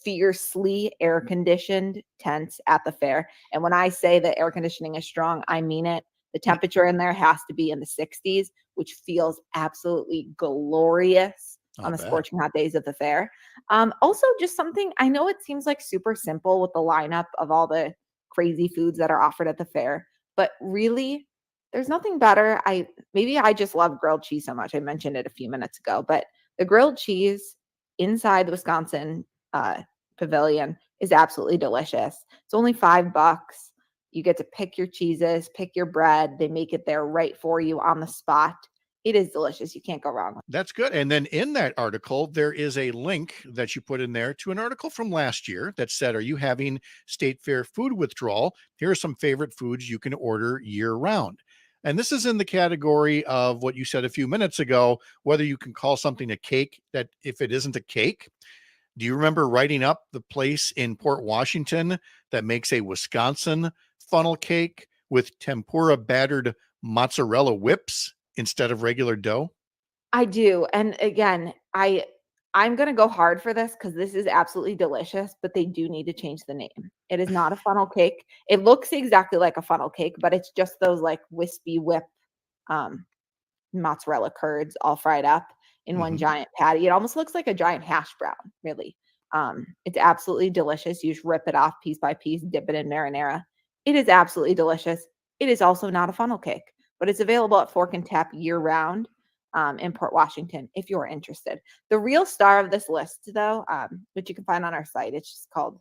fiercely air-conditioned tents at the fair. And when I say that air conditioning is strong, I mean it. The temperature in there has to be in the 60s, which feels absolutely glorious on the scorching hot days of the fair. Also, just something, I know it seems like super simple with the lineup of all the crazy foods that are offered at the fair, but really, there's nothing better. Maybe I just love grilled cheese so much. I mentioned it a few minutes ago, but the grilled cheese inside the Wisconsin Pavilion is absolutely delicious. It's only $5. You get to pick your cheeses, pick your bread. They make it there right for you on the spot. It is delicious. You can't go wrong. That's good. And then in that article, there is a link that you put in there to an article from last year that said, are you having state fair food withdrawal? Here are some favorite foods you can order year round. And this is in the category of what you said a few minutes ago, whether you can call something a cake, that if it isn't a cake. Do you remember writing up the place in Port Washington that makes a Wisconsin funnel cake with tempura battered mozzarella whips instead of regular dough? I do. And again, I'm going to go hard for this because this is absolutely delicious, but they do need to change the name. It is not a funnel cake. It looks exactly like a funnel cake, but it's just those like wispy whip mozzarella curds all fried up in one giant patty. It almost looks like a giant hash brown, really. It's absolutely delicious. You just rip it off piece by piece, dip it in marinara. It is absolutely delicious. It is also not a funnel cake, but it's available at Fork and Tap year round in Port Washington if you're interested. The real star of this list, though, which you can find on our site, it's just called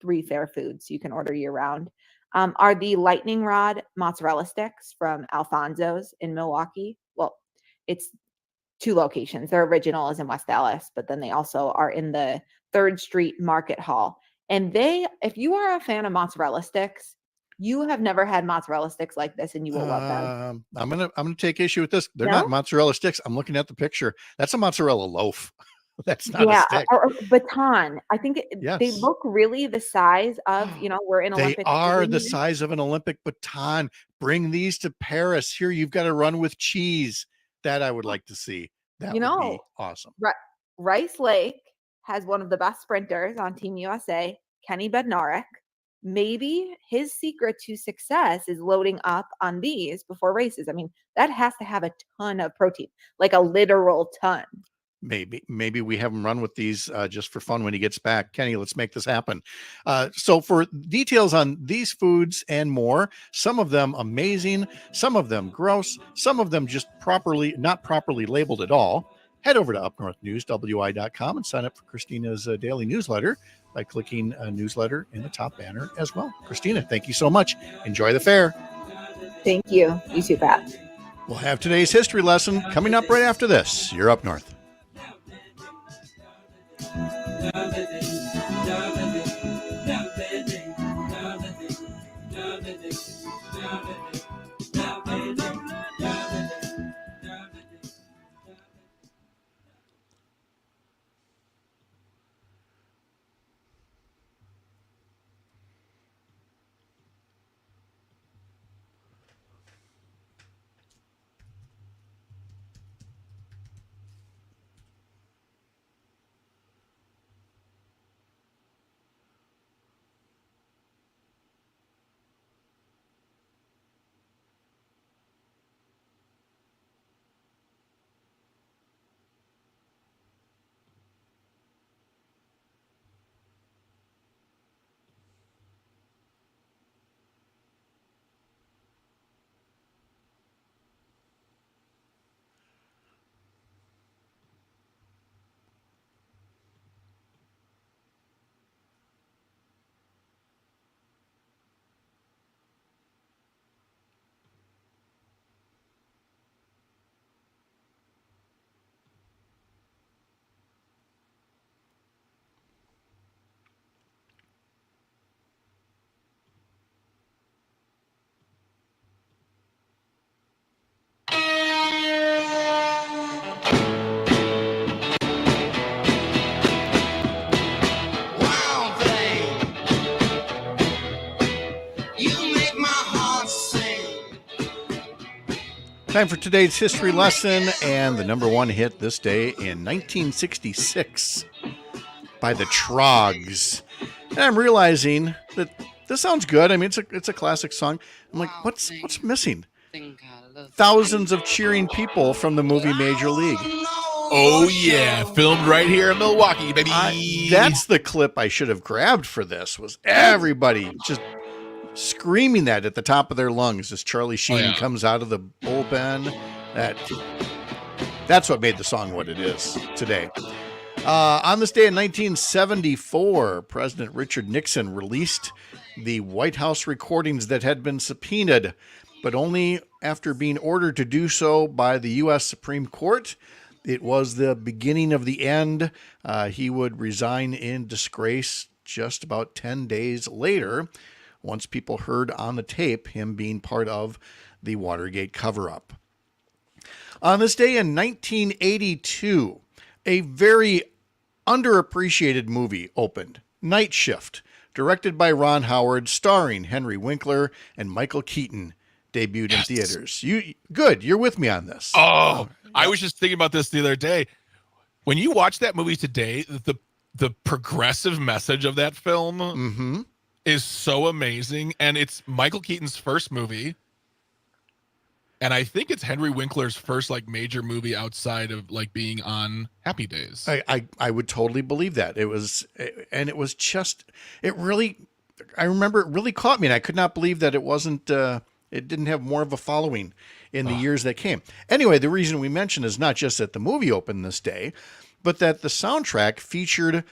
3 Fair Foods you can order year round, are the lightning rod mozzarella sticks from Alfonso's in Milwaukee. Well, it's 2 locations. Their original is in West Dallas, but then they also are in the 3rd Street Market Hall. And if you are a fan of mozzarella sticks, you have never had mozzarella sticks like this, and you will love them. I'm gonna take issue with this. They're not mozzarella sticks. I'm looking at the picture. That's a mozzarella loaf. That's not a stick. Or baton. I think they look really the size of, we're in Olympic. They are the size of an Olympic baton. Bring these to Paris. Here, you've got to run with cheese. That I would like to see. That would be awesome. Rice Lake has one of the best sprinters on Team USA, Kenny Bednarik. Maybe his secret to success is loading up on these before races. I mean, that has to have a ton of protein, like a literal ton. Maybe we have him run with these just for fun when he gets back. Kenny, let's make this happen. So for details on these foods and more, some of them amazing, some of them gross, some of them just not properly labeled at all, head over to UpNorthNewsWI.com and sign up for Christina's daily newsletter by clicking a newsletter in the top banner as well. Christina, thank you so much. Enjoy the fair. Thank you. You too, Pat. We'll have today's history lesson coming up right after this. You're Up North. Time for today's history lesson and the number one hit this day in 1966 by the Trogs. And I'm realizing that this sounds good. I mean, it's a classic song. I'm like, what's missing? Thousands of cheering people from the movie Major League. Oh yeah, filmed right here in Milwaukee, baby. That's the clip I should have grabbed for this. Was everybody just screaming that at the top of their lungs as Charlie Sheen comes out of the bullpen. That's what made the song what it is today. On this day in 1974, President Richard Nixon released the White House recordings that had been subpoenaed, but only after being ordered to do so by the U.S. Supreme Court. It was the beginning of the end. He would resign in disgrace just about 10 days later, once people heard on the tape him being part of the Watergate cover-up. On this day in 1982, a very underappreciated movie opened, Night Shift, directed by Ron Howard, starring Henry Winkler and Michael Keaton, debuted in theaters. You're with me on this. Oh, I was just thinking about this the other day. When you watch that movie today, the progressive message of that film is so amazing, and it's Michael Keaton's first movie, and I think it's Henry Winkler's first like major movie outside of like being on Happy Days. I would totally believe that. It remember it really caught me, and I could not believe that it didn't have more of a following in the years that came. Anyway, the reason we mention is not just that the movie opened this day, but that the soundtrack featured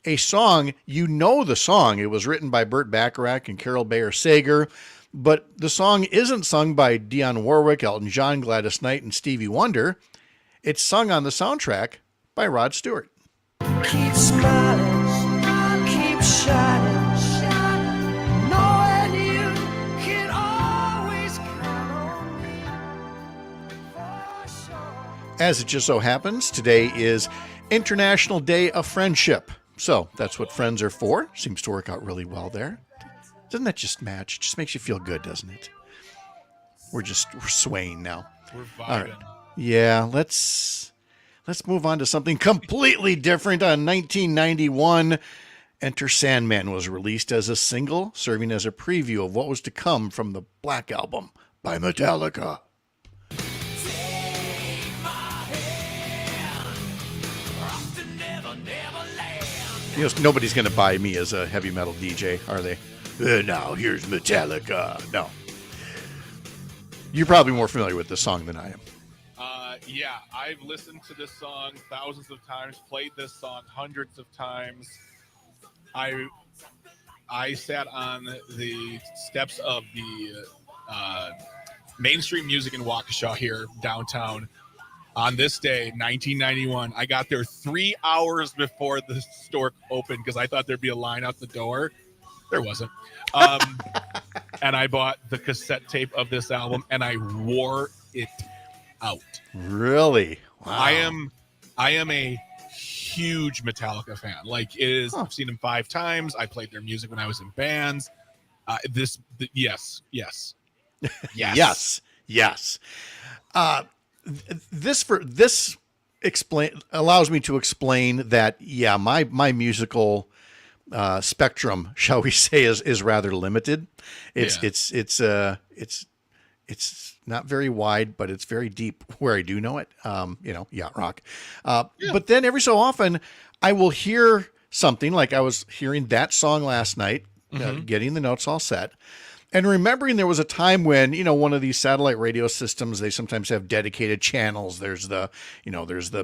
a song. You know the song. It was written by Burt Bacharach and Carol Bayer Sager, but the song isn't sung by Dionne Warwick, Elton John, Gladys Knight, and Stevie Wonder. It's sung on the soundtrack by Rod Stewart. Keep smiling, keep shining. As it just so happens, today is International Day of Friendship. So that's what friends are for. Seems to work out really well there. Doesn't that just match? It just makes you feel good, doesn't it? We're swaying now. We're vibing. All right. Yeah, let's move on to something completely different. On 1991, Enter Sandman was released as a single, serving as a preview of what was to come from the Black Album by Metallica. You know, nobody's going to buy me as a heavy metal DJ, are they? Now, here's Metallica. No. You're probably more familiar with this song than I am. Yeah, I've listened to this song thousands of times, played this song hundreds of times. I sat on the steps of the mainstream music in Waukesha here, downtown. On this day, 1991, I got there 3 hours before the store opened because I thought there'd be a line out the door. There wasn't. And I bought the cassette tape of this album, and I wore it out. Really? Wow. I am a huge Metallica fan. Like, it is. I've seen them 5 times. I played their music when I was in bands. Yes. This allows me to explain that my musical spectrum, shall we say, is rather limited. It's not very wide, but it's very deep where I do know it. Yacht rock. But then every so often I will hear something like I was hearing that song last night, getting the notes all set. And remembering there was a time when, one of these satellite radio systems, they sometimes have dedicated channels. There's the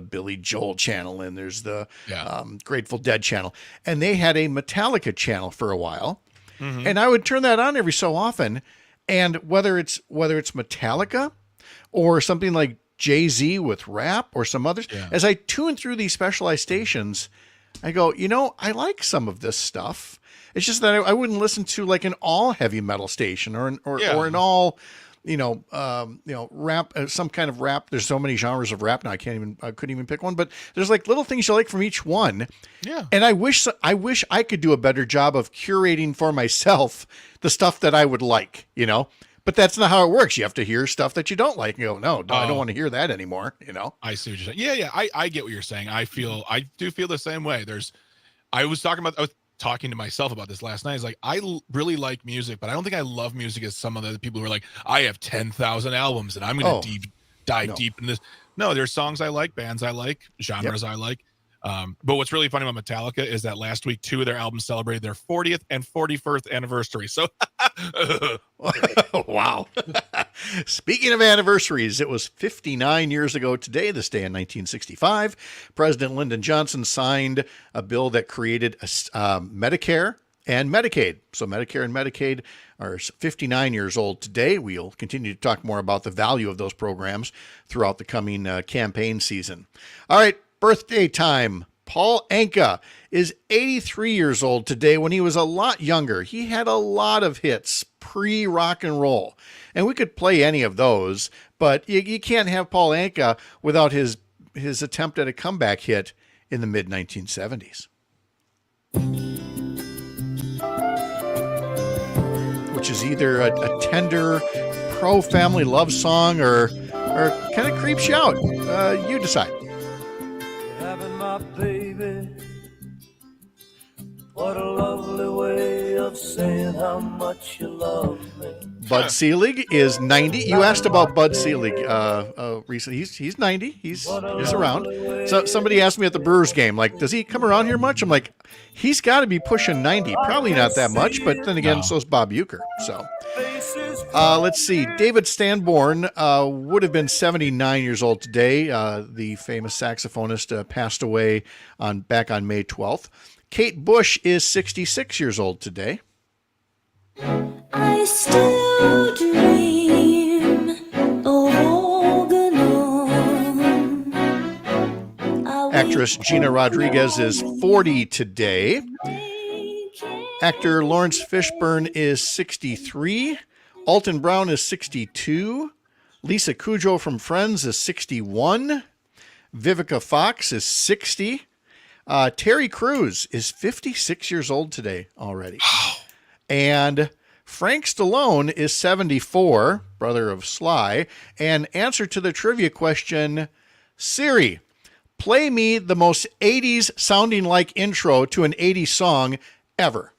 Billy Joel channel, and there's the Grateful Dead channel. And they had a Metallica channel for a while. Mm-hmm. And I would turn that on every so often. And whether it's Metallica or something like Jay-Z with rap or some others, as I tune through these specialized stations, I go, I like some of this stuff. It's just that I wouldn't listen to like an all heavy metal station or an all, rap, some kind of rap. There's so many genres of rap now. I couldn't even pick one, but there's like little things you like from each one. Yeah. And I wish I could do a better job of curating for myself the stuff that I would like, But that's not how it works. You have to hear stuff that you don't like. You go, no, I don't Oh. want to hear that anymore. You know? I see what you're saying. Yeah. I get what you're saying. I do feel the same way. I was talking to myself about this last night. It's like, really like music, but I don't think I love music as some of the people who are like, I have 10,000 albums and I'm going to dive deep in this. No, there's songs I like, bands I like, genres I like. But what's really funny about Metallica is that last week, 2 of their albums celebrated their 40th and 41st anniversary. So, wow. Speaking of anniversaries, it was 59 years ago today, this day in 1965. President Lyndon Johnson signed a bill that created Medicare and Medicaid. So Medicare and Medicaid are 59 years old today. We'll continue to talk more about the value of those programs throughout the coming campaign season. All right. Birthday time. Paul Anka is 83 years old today. When he was a lot younger, he had a lot of hits pre-rock and roll. And we could play any of those, but you can't have Paul Anka without his attempt at a comeback hit in the mid-1970s. Which is either a tender pro-family love song or kind of creeps you out. You decide. Having my baby, what a lovely way of saying how much you love me. Bud Selig is 90. You asked about Bud Selig recently. He's 90. He's around. So somebody asked me at the Brewers game, like, does he come around here much? I'm like, he's got to be pushing 90. Probably not that much, but then again, so's Bob Uecker. So let's see. David Sanborn would have been 79 years old today. The famous saxophonist passed away back on May 12th. Kate Bush is 66 years old today. I still dream of Organon. Actress Gina Rodriguez is 40 today. Actor Lawrence Fishburne is 63. Alton Brown is 62. Lisa Kudrow from Friends is 61. Vivica Fox is 60. Terry Crews is 56 years old today already. And Frank Stallone is 74, brother of Sly. And answer to the trivia question, Siri, play me the most 80s sounding like intro to an 80s song ever.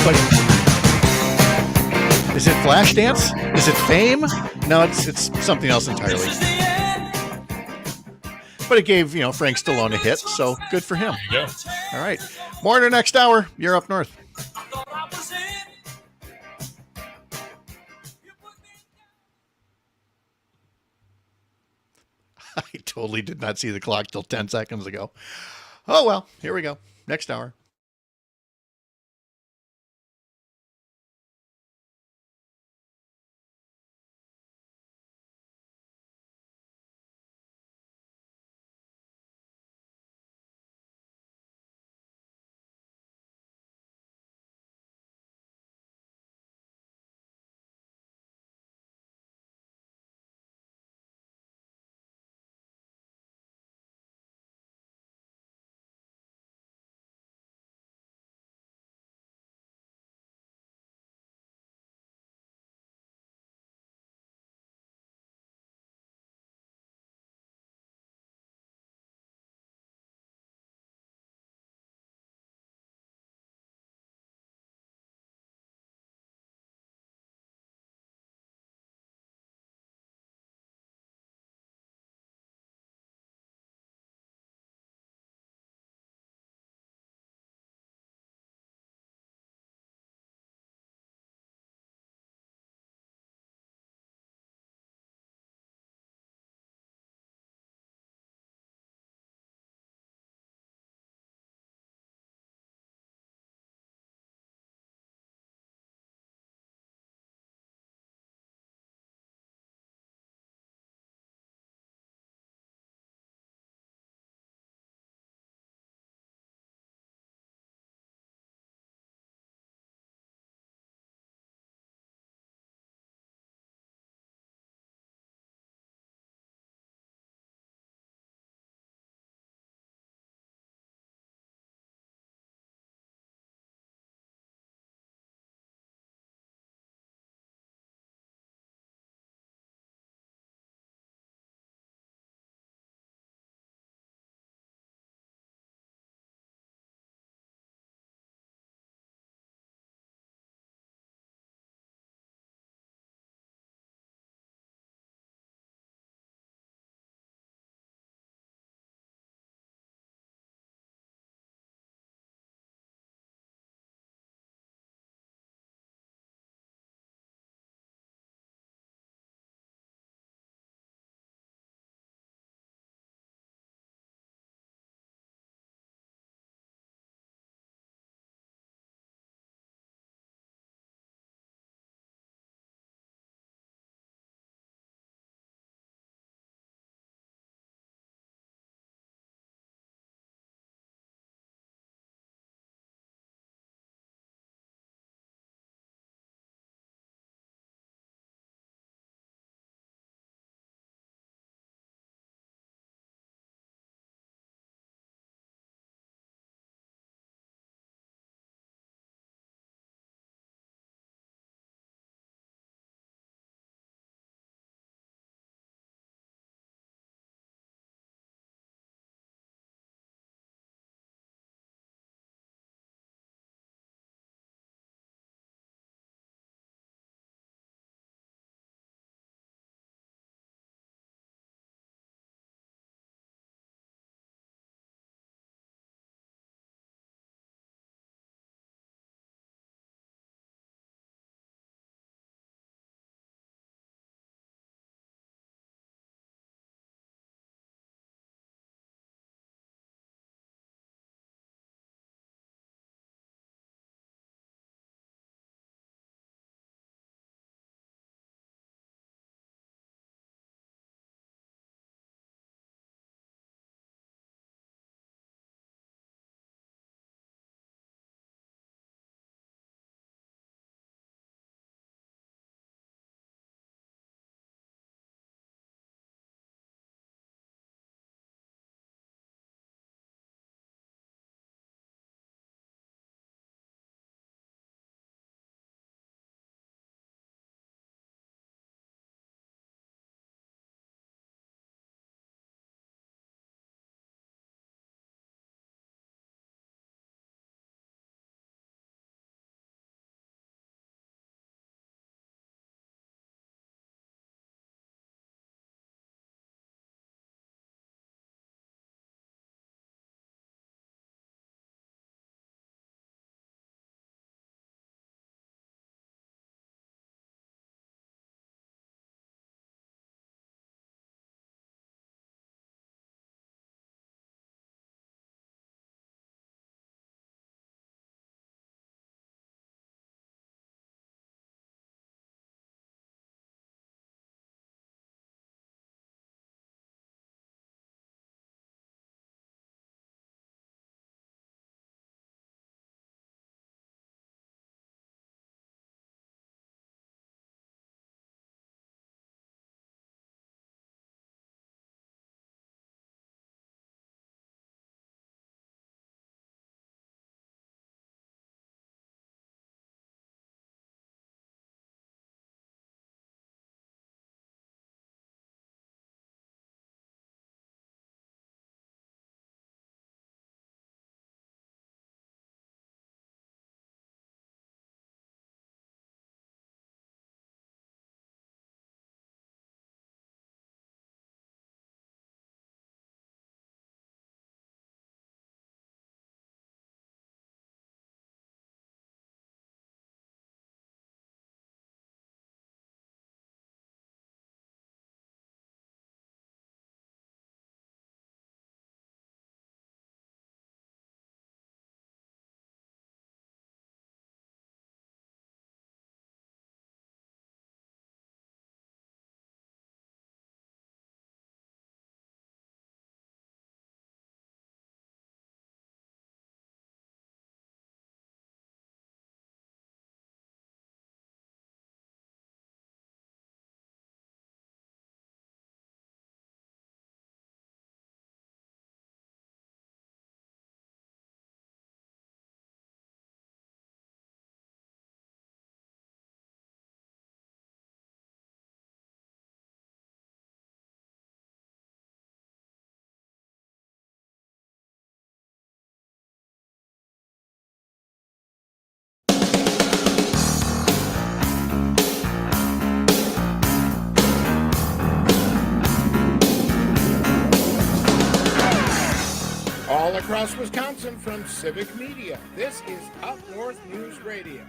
But is it Flashdance? Is it Fame? No, it's something else entirely. But it gave, Frank Stallone a hit, so good for him. There you go. All right. More in our next hour. You're up north. I totally did not see the clock till 10 seconds ago. Oh, well, here we go. Next hour. across Wisconsin from Civic Media. This is Up North News Radio.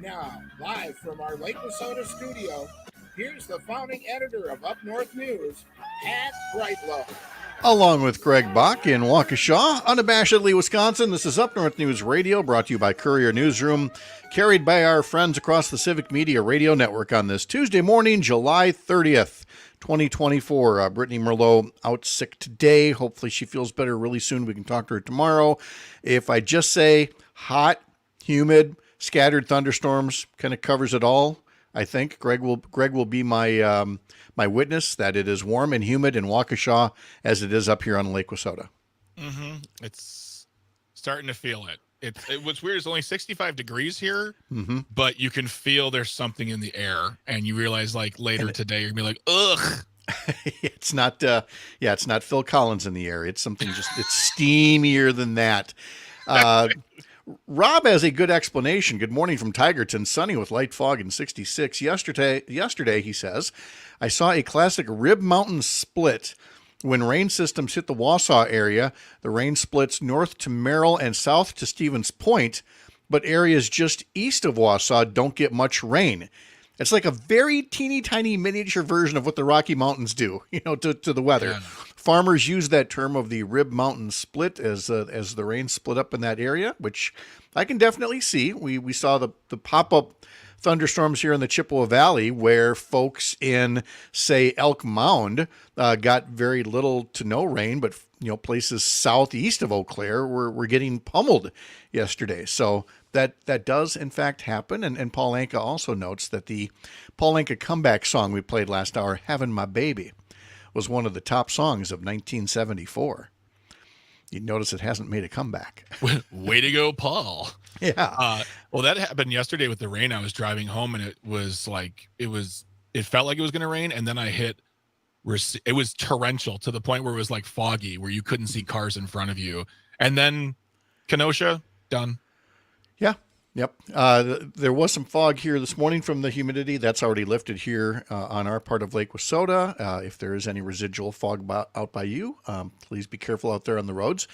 Now, live from our Lake Wissota studio, here's the founding editor of Up North News, Pat Breitlow. Along with Greg Bach in Waukesha, unabashedly Wisconsin, this is Up North News Radio, brought to you by Courier Newsroom, carried by our friends across the Civic Media Radio Network on this Tuesday morning, July 30th, 2024. Brittany Merlot out sick today. Hopefully she feels better really soon. We can talk to her tomorrow. If I just say hot, humid, scattered thunderstorms, kind of covers it all. I think Greg will be my my witness that it is warm and humid in Waukesha as it is up here on Lake Wissota. Mm-hmm. It's starting to feel it. What's weird is only 65 degrees here, but you can feel there's something in the air, and you realize like later today you're gonna be like, ugh. It's not it's not Phil Collins in the air. It's something it's steamier than that. Rob has a good explanation. Good morning from Tigerton. Sunny with light fog and 66. Yesterday, he says, I saw a classic Rib Mountain split. When rain systems hit the Wausau area, the rain splits north to Merrill and south to Stevens Point, but areas just east of Wausau don't get much rain. It's like a very teeny tiny miniature version of what the Rocky Mountains do, to the weather. Yeah. Farmers use that term of the Rib Mountain split as the rain split up in that area, which I can definitely see. We saw the pop-up thunderstorms here in the Chippewa Valley where folks in, say, Elk Mound got very little to no rain, but places southeast of Eau Claire were getting pummeled yesterday. So that does in fact happen. And Paul Anka also notes that the Paul Anka comeback song we played last hour, "Having My Baby," was one of the top songs of 1974. You notice it hasn't made a comeback. Way to go, Paul. Yeah. Well, that happened yesterday with the rain. I was driving home and it felt like it was going to rain. And then it was torrential to the point where it was like foggy, where you couldn't see cars in front of you. And then Kenosha, done. Yeah. Yep. There was some fog here this morning from the humidity. That's already lifted here on our part of Lake Wissota. If there is any residual fog out by you, please be careful out there on the roads.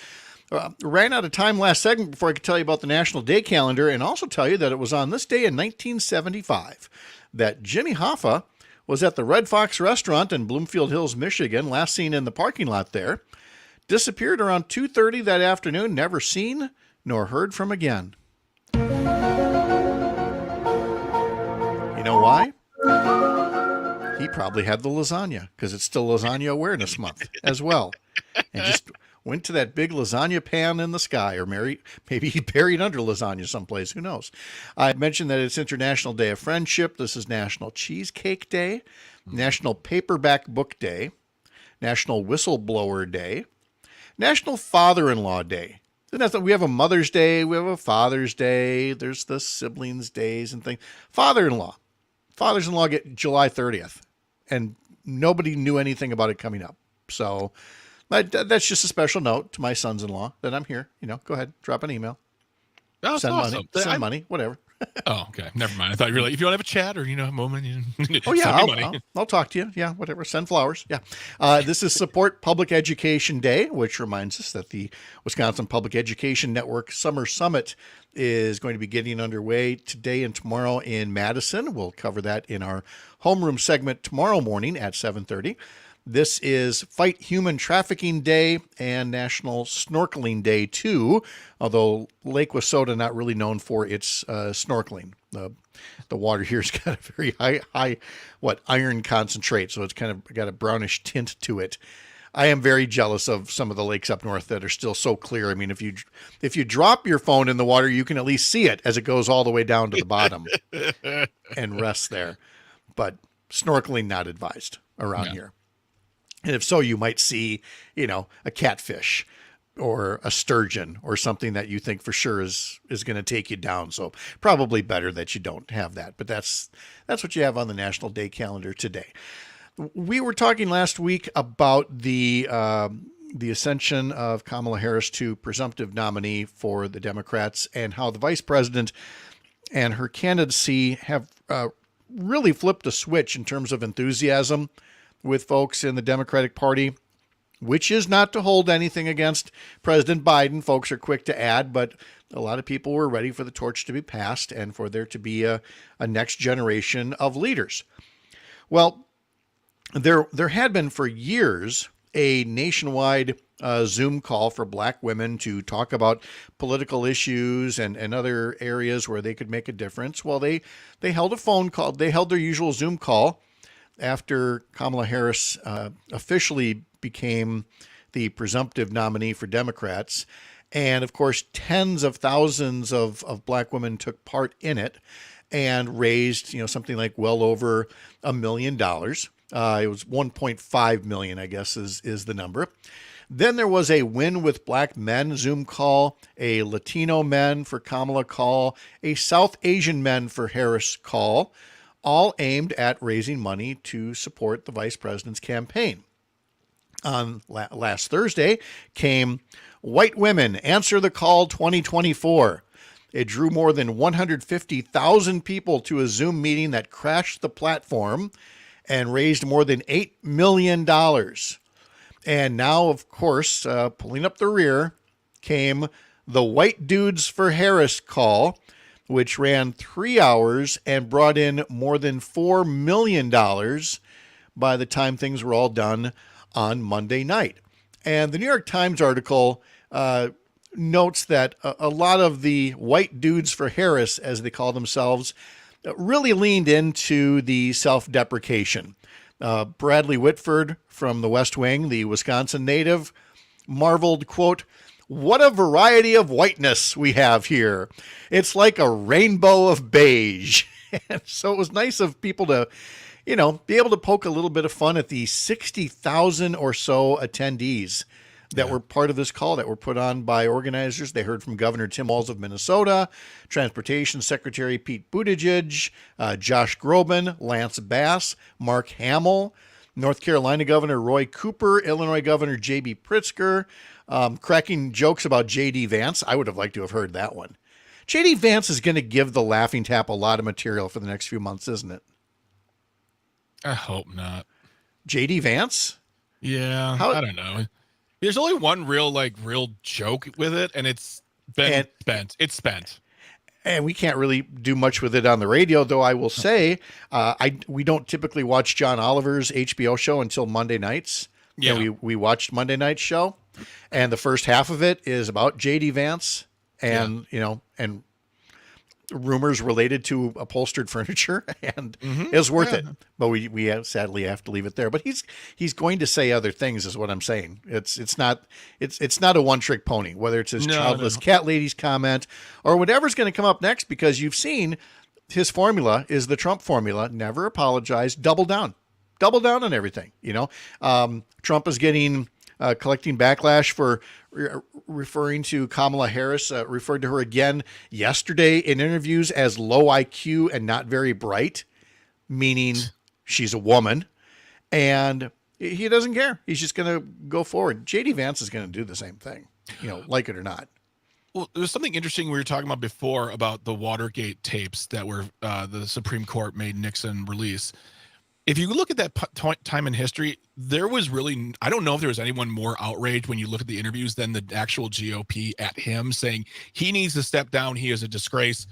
Ran out of time last segment before I could tell you about the National Day Calendar and also tell you that it was on this day in 1975 that Jimmy Hoffa was at the Red Fox restaurant in Bloomfield Hills, Michigan, last seen in the parking lot there. Disappeared around 2:30 that afternoon, never seen nor heard from again. You know why? He probably had the lasagna because it's still Lasagna Awareness Month as well. And just went to that big lasagna pan in the sky, or maybe he buried under lasagna someplace. Who knows? I mentioned that it's International Day of Friendship. This is National Cheesecake Day, National Paperback Book Day, National Whistleblower Day, National Father-in-Law Day. We have a Mother's Day, we have a Father's Day, there's the siblings' days and things. Fathers-in-law get July 30th, and nobody knew anything about it coming up. So that's just a special note to my sons-in-law that I'm here. Go ahead, drop an email. Oh, send awesome. money, whatever. Oh, okay. Never mind. I thought you were like, if you want to have a chat or, a moment. Oh, yeah, I'll talk to you. Yeah, whatever. Send flowers. Yeah. This is Support Public Education Day, which reminds us that the Wisconsin Public Education Network Summer Summit is going to be getting underway today and tomorrow in Madison. We'll cover that in our homeroom segment tomorrow morning at 7:30. This is Fight Human Trafficking Day and National Snorkeling Day, too, although Lake Wissota not really known for its snorkeling. The water here's got a very high iron concentrate, so it's kind of got a brownish tint to it. I am very jealous of some of the lakes up north that are still so clear. I mean, if you drop your phone in the water, you can at least see it as it goes all the way down to the bottom and rests there. But snorkeling not advised around here. And if so, you might see, a catfish or a sturgeon or something that you think for sure is going to take you down. So probably better that you don't have that. But that's what you have on the National Day calendar today. We were talking last week about the ascension of Kamala Harris to presumptive nominee for the Democrats and how the vice president and her candidacy have really flipped a switch in terms of enthusiasm with folks in the Democratic Party. which is not to hold anything against President Biden. Folks are quick to add, but a lot of people were ready for the torch to be passed and for there to be a next generation of leaders. Well, there had been for years a nationwide Zoom call for Black women to talk about political issues and other areas where they could make a difference. Well, they held a phone call. They held their usual Zoom call after Kamala Harris officially became the presumptive nominee for Democrats. And of course, tens of thousands of Black women took part in it and raised, something like well over $1 million. It was 1.5 million, I guess, is the number. Then there was a Win with Black Men Zoom call, a Latino Men for Kamala call, a South Asian Men for Harris call, all aimed at raising money to support the vice president's campaign. On last Thursday came White Women Answer the Call 2024. It drew more than 150,000 people to a Zoom meeting that crashed the platform and raised more than $8 million. And now, of course, pulling up the rear came the White Dudes for Harris call, which ran 3 hours and brought in more than $4 million by the time things were all done on Monday night. And the New York Times article notes that a lot of the White Dudes for Harris, as they call themselves, really leaned into the self-deprecation. Bradley Whitford from the West Wing, the Wisconsin native, marveled, quote, "What a variety of whiteness we have here. It's like a rainbow of beige." And so it was nice of people to, be able to poke a little bit of fun at the 60,000 or so attendees that were part of this call that were put on by organizers. They heard from Governor Tim Walz of Minnesota, Transportation Secretary Pete Buttigieg, Josh Groban, Lance Bass, Mark Hamill, North Carolina Governor Roy Cooper, Illinois Governor J.B. Pritzker, cracking jokes about J.D. Vance. I would have liked to have heard that one. J.D. Vance is going to give the Laughing Tap a lot of material for the next few months, isn't it? I hope not. J.D. Vance? Yeah, I don't know. There's only one real joke with it, and it's been spent. It's spent. And we can't really do much with it on the radio, though I will say we don't typically watch John Oliver's HBO show until Monday nights. Yeah. We watched Monday night's show, and the first half of it is about J.D. Vance and, and rumors related to upholstered furniture, and it was worth it. But we sadly have to leave it there. But he's going to say other things, is what I'm saying. It's not a one trick pony, whether it's his childless cat lady's comment or whatever's going to come up next, because you've seen his formula is the Trump formula: never apologize, double down on everything. Trump is collecting backlash for referring to Kamala Harris, referred to her again yesterday in interviews as low IQ and not very bright, meaning she's a woman. And he doesn't care. He's just going to go forward. J.D. Vance is going to do the same thing, like it or not. Well, there's something interesting we were talking about before about the Watergate tapes that were the Supreme Court made Nixon release. If you look at that time in history, there was really, I don't know if there was anyone more outraged when you look at the interviews than the actual GOP at him, saying he needs to step down. He is a disgrace.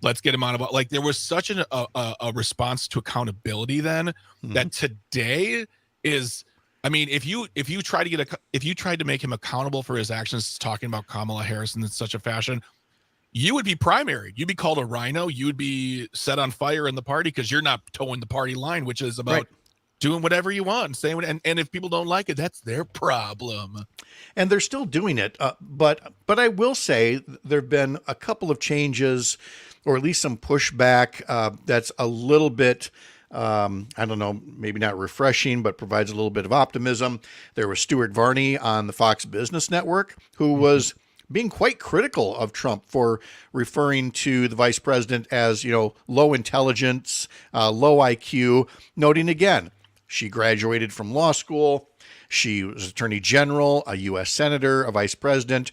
Let's get him out of, like, there was such a response to accountability then that today is, I mean, if you tried to make him accountable for his actions, talking about Kamala Harris in such a fashion, you would be primaried. You'd be called a rhino. You would be set on fire in the party because you're not towing the party line, which is about doing whatever you want, saying what, and if people don't like it, that's their problem. And they're still doing it. But I will say there have been a couple of changes, or at least some pushback that's a little bit, I don't know, maybe not refreshing, but provides a little bit of optimism. There was Stuart Varney on the Fox Business Network, who was being quite critical of Trump for referring to the vice president as, low intelligence, low IQ, noting again, she graduated from law school. She was attorney general, a U.S. senator, a vice president.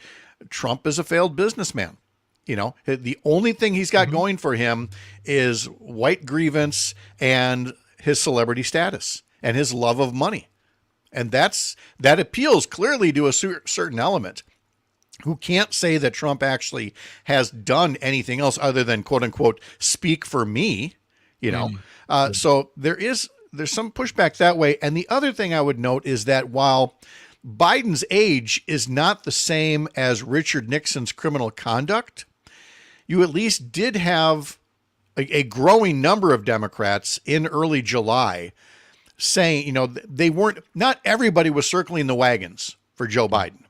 Trump is a failed businessman. The only thing he's got going for him is white grievance and his celebrity status and his love of money. And that appeals clearly to a certain element who can't say that Trump actually has done anything else other than quote unquote speak for me, So there's some pushback that way. And the other thing I would note is that while Biden's age is not the same as Richard Nixon's criminal conduct, you at least did have a growing number of Democrats in early July saying, not everybody was circling the wagons for Joe Biden.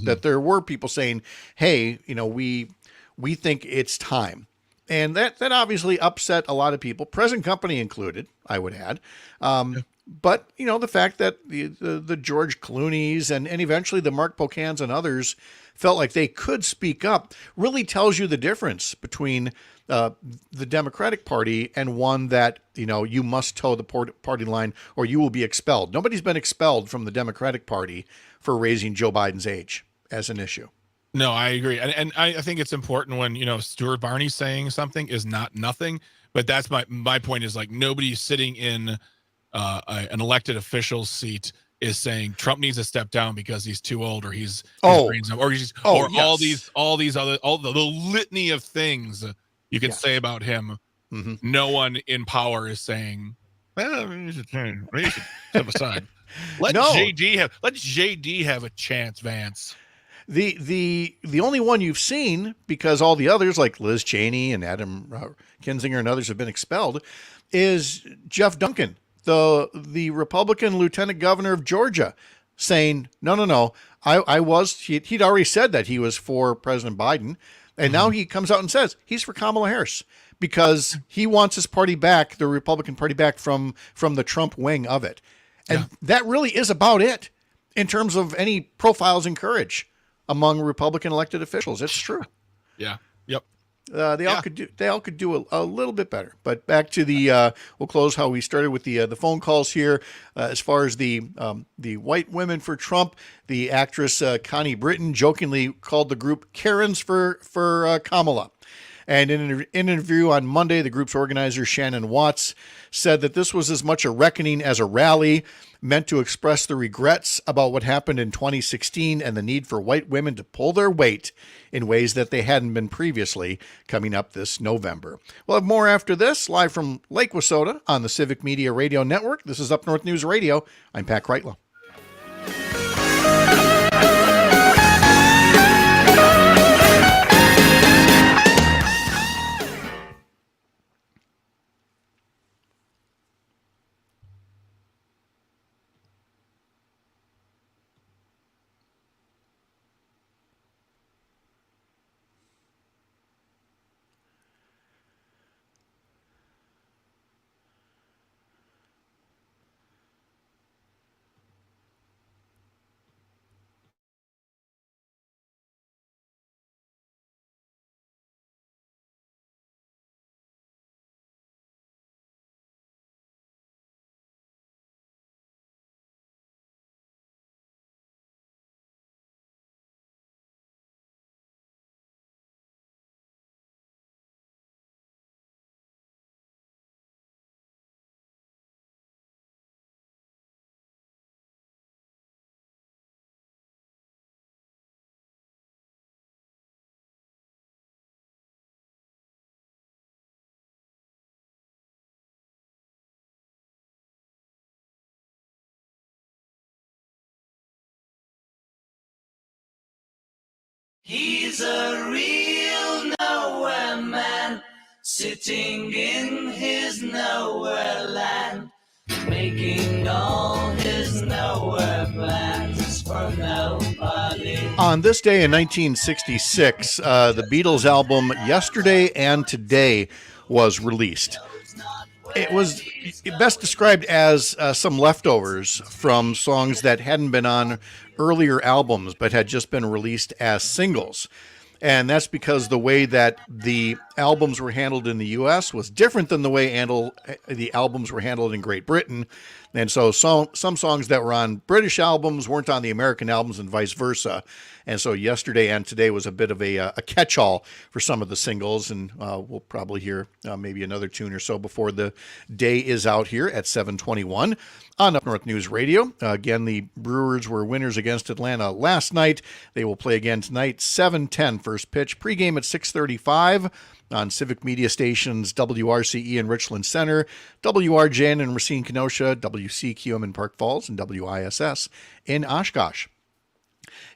That there were people saying, hey, we think it's time. And that obviously upset a lot of people, present company included, I would add. But, the fact that the George Clooney's and eventually the Mark Pocans and others felt like they could speak up really tells you the difference between the Democratic Party and one that, you must toe the party line or you will be expelled. Nobody's been expelled from the Democratic Party for raising Joe Biden's age as an issue. No, I agree. And I think it's important when, Stuart Barney saying something is not nothing. But that's my point is like nobody sitting in an elected official's seat is saying Trump needs to step down because he's too old or he's all these other the litany of things you can say about him. Mm-hmm. No one in power is saying, well, you should step aside. Let JD have a chance, Vance. The only one you've seen, because all the others like Liz Cheney and Adam Kinzinger and others have been expelled, is Jeff Duncan, the Republican lieutenant governor of Georgia, saying, no, he'd already said that he was for President Biden. And now he comes out and says he's for Kamala Harris because he wants his party back, the Republican Party back from the Trump wing of it. And that really is about it in terms of any profiles and courage among Republican elected officials. It's true. Yeah. Yep. They all could do a little bit better. But back to we'll close how we started with the phone calls here. As far as the white women for Trump, the actress Connie Britton jokingly called the group Karens for Kamala. And in an interview on Monday, the group's organizer, Shannon Watts, said that this was as much a reckoning as a rally meant to express the regrets about what happened in 2016 and the need for white women to pull their weight in ways that they hadn't been previously, coming up this November. We'll have more after this, live from Lake Wissota on the Civic Media Radio Network. This is Up North News Radio. I'm Pat Kreitlow. He's a real nowhere man, sitting in his nowhere land, making all his nowhere plans for nobody. On this day in 1966, the Beatles album Yesterday and Today was released. It was best described as some leftovers from songs that hadn't been on earlier albums but had just been released as singles. And that's because the way that the albums were handled in the U.S. was different than the way the albums were handled in Great Britain. And so some songs that were on British albums weren't on the American albums and vice versa. And so Yesterday and Today was a bit of a catch-all for some of the singles. And we'll probably hear maybe another tune or so before the day is out here at 7:21. on Up North News Radio. Again, the Brewers were winners against Atlanta last night. They will play again tonight, 7:10 first pitch. Pregame at 6:35 on Civic Media Stations WRCE in Richland Center, WRJN in Racine Kenosha, WCQM in Park Falls, and WISS in Oshkosh.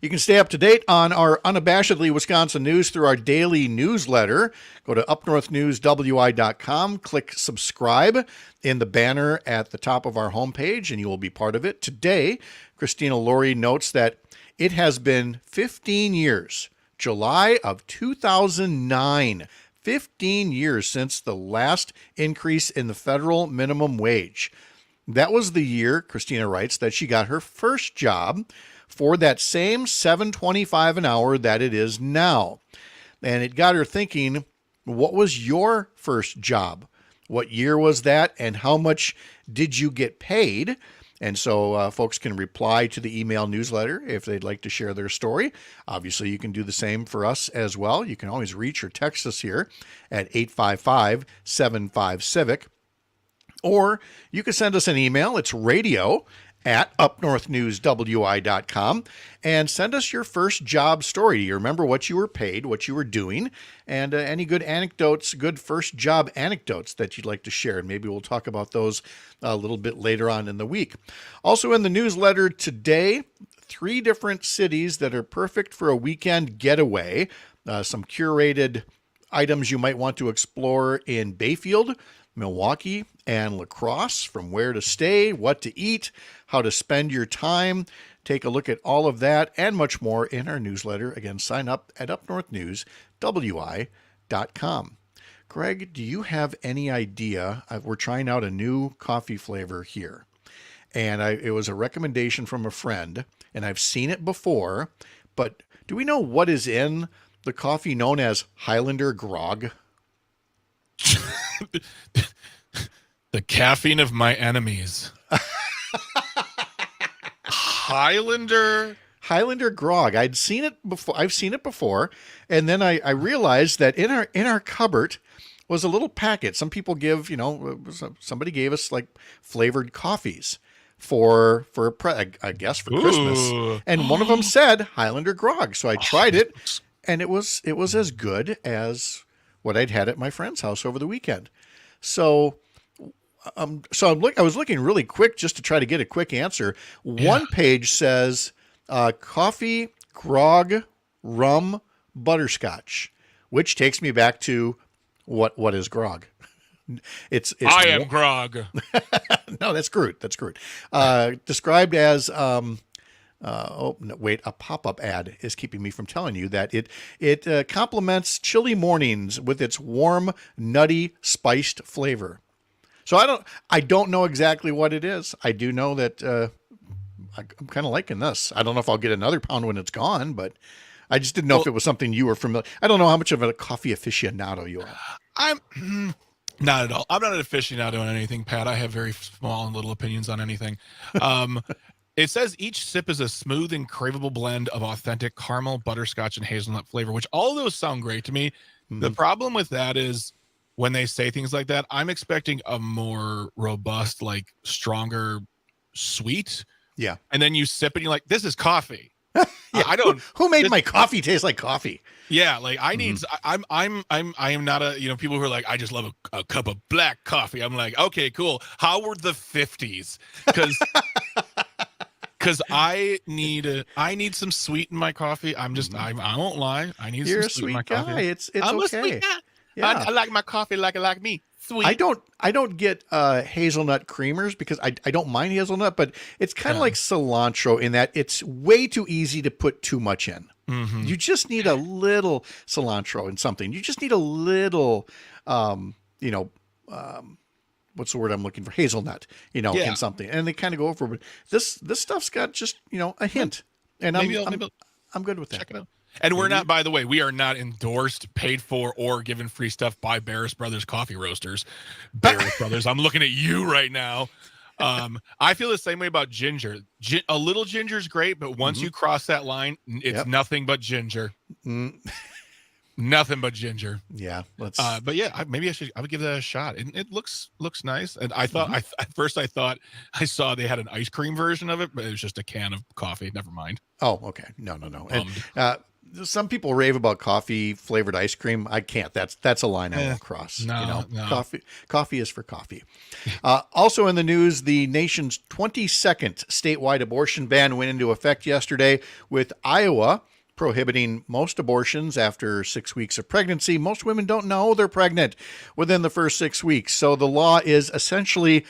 You can stay up to date on our unabashedly Wisconsin news through our daily newsletter. Go to upnorthnewswi.com, click subscribe in the banner at the top of our homepage, and you will be part of it. Today, Christina Lorey notes that it has been 15 years, July of 2009, 15 years since the last increase in the federal minimum wage. That was the year, Christina writes, that she got her first job for that same $7.25 an hour that it is now. And it got her thinking, what was your first job? What year was that? And how much did you get paid? And so folks can reply to the email newsletter if they'd like to share their story. Obviously, you can do the same for us as well. You can always reach or text us here at 855-75-CIVIC. Or you can send us an email. It's radio@upnorthnewswi.com, and send us your first job story. Do you remember what you were paid, what you were doing, and any good anecdotes, good first job anecdotes that you'd like to share? And maybe we'll talk about those a little bit later on in the week. Also in the newsletter today, 3 different cities that are perfect for a weekend getaway, some curated items you might want to explore in Bayfield, Milwaukee, and La Crosse, from where to stay, what to eat, how to spend your time. Take a look at all of that and much more in our newsletter. Again, sign up at upnorthnewswi.com. Greg, do you have any idea? We're trying out a new coffee flavor here. And it was a recommendation from a friend, and I've seen it before, but do we know what is in the coffee known as Highlander Grog? The caffeine of my enemies. Highlander Grog. I've seen it before, and then I realized that in our cupboard was a little packet. Some people give, somebody gave us like flavored coffees for I guess for Christmas, and one of them said Highlander Grog. So I tried it, and it was as good as what I'd had at my friend's house over the weekend. So I was looking really quick just to try to get a quick answer. One page says coffee, grog, rum, butterscotch, which takes me back to what is grog? It's I am grog. No, that's Groot. Described as a pop-up ad is keeping me from telling you that it complements chilly mornings with its warm, nutty, spiced flavor. So I don't know exactly what it is. I do know that I'm kind of liking this. I don't know if I'll get another pound when it's gone, but I just didn't know if it was something you were familiar. I don't know how much of a coffee aficionado you are. I'm not at all. I'm not an aficionado on anything, Pat. I have very small and little opinions on anything. It says each sip is a smooth and craveable blend of authentic caramel, butterscotch, and hazelnut flavor, which all of those sound great to me. Mm-hmm. The problem with that is when they say things like that, I'm expecting a more robust, like stronger sweet. Yeah. And then you sip it and you're like, this is coffee. Yeah, I don't. Who made my coffee taste like coffee? Yeah, like I need. I am not a people who are like I just love a cup of black coffee. I'm like, okay, cool. How were the 50s? Because I need some sweet in my coffee. I won't lie. I need You're some sweet in my guy. coffee. It's I'm okay. a sweet guy. Yeah. I like my coffee like it like me. Sweet. I don't get hazelnut creamers because I don't mind hazelnut, but it's kind of like cilantro in that it's way too easy to put too much in. Mm-hmm. You just need a little cilantro in something. You just need a little, what's the word I'm looking for? Hazelnut, in something, and they kind of go over. But this stuff's got just a hint, and I'm good with that. Check it out. And we're not, by the way, we are not endorsed, paid for, or given free stuff by Barris Brothers Coffee Roasters. Barris Brothers, I'm looking at you right now. I feel the same way about ginger. A little ginger is great, but once you cross that line, it's nothing but ginger. Nothing but ginger. Yeah, let's. But yeah, maybe I would give that a shot. It looks nice. And I thought at first I thought I saw they had an ice cream version of it, but it was just a can of coffee. Never mind. Oh, okay. No. And, some people rave about coffee flavored ice cream. I can't. That's a line I won't cross. No. Coffee is for coffee. Also in the news, the nation's 22nd statewide abortion ban went into effect yesterday, with Iowa prohibiting most abortions after 6 weeks of pregnancy. Most women don't know they're pregnant within the first 6 weeks. So the law is essentially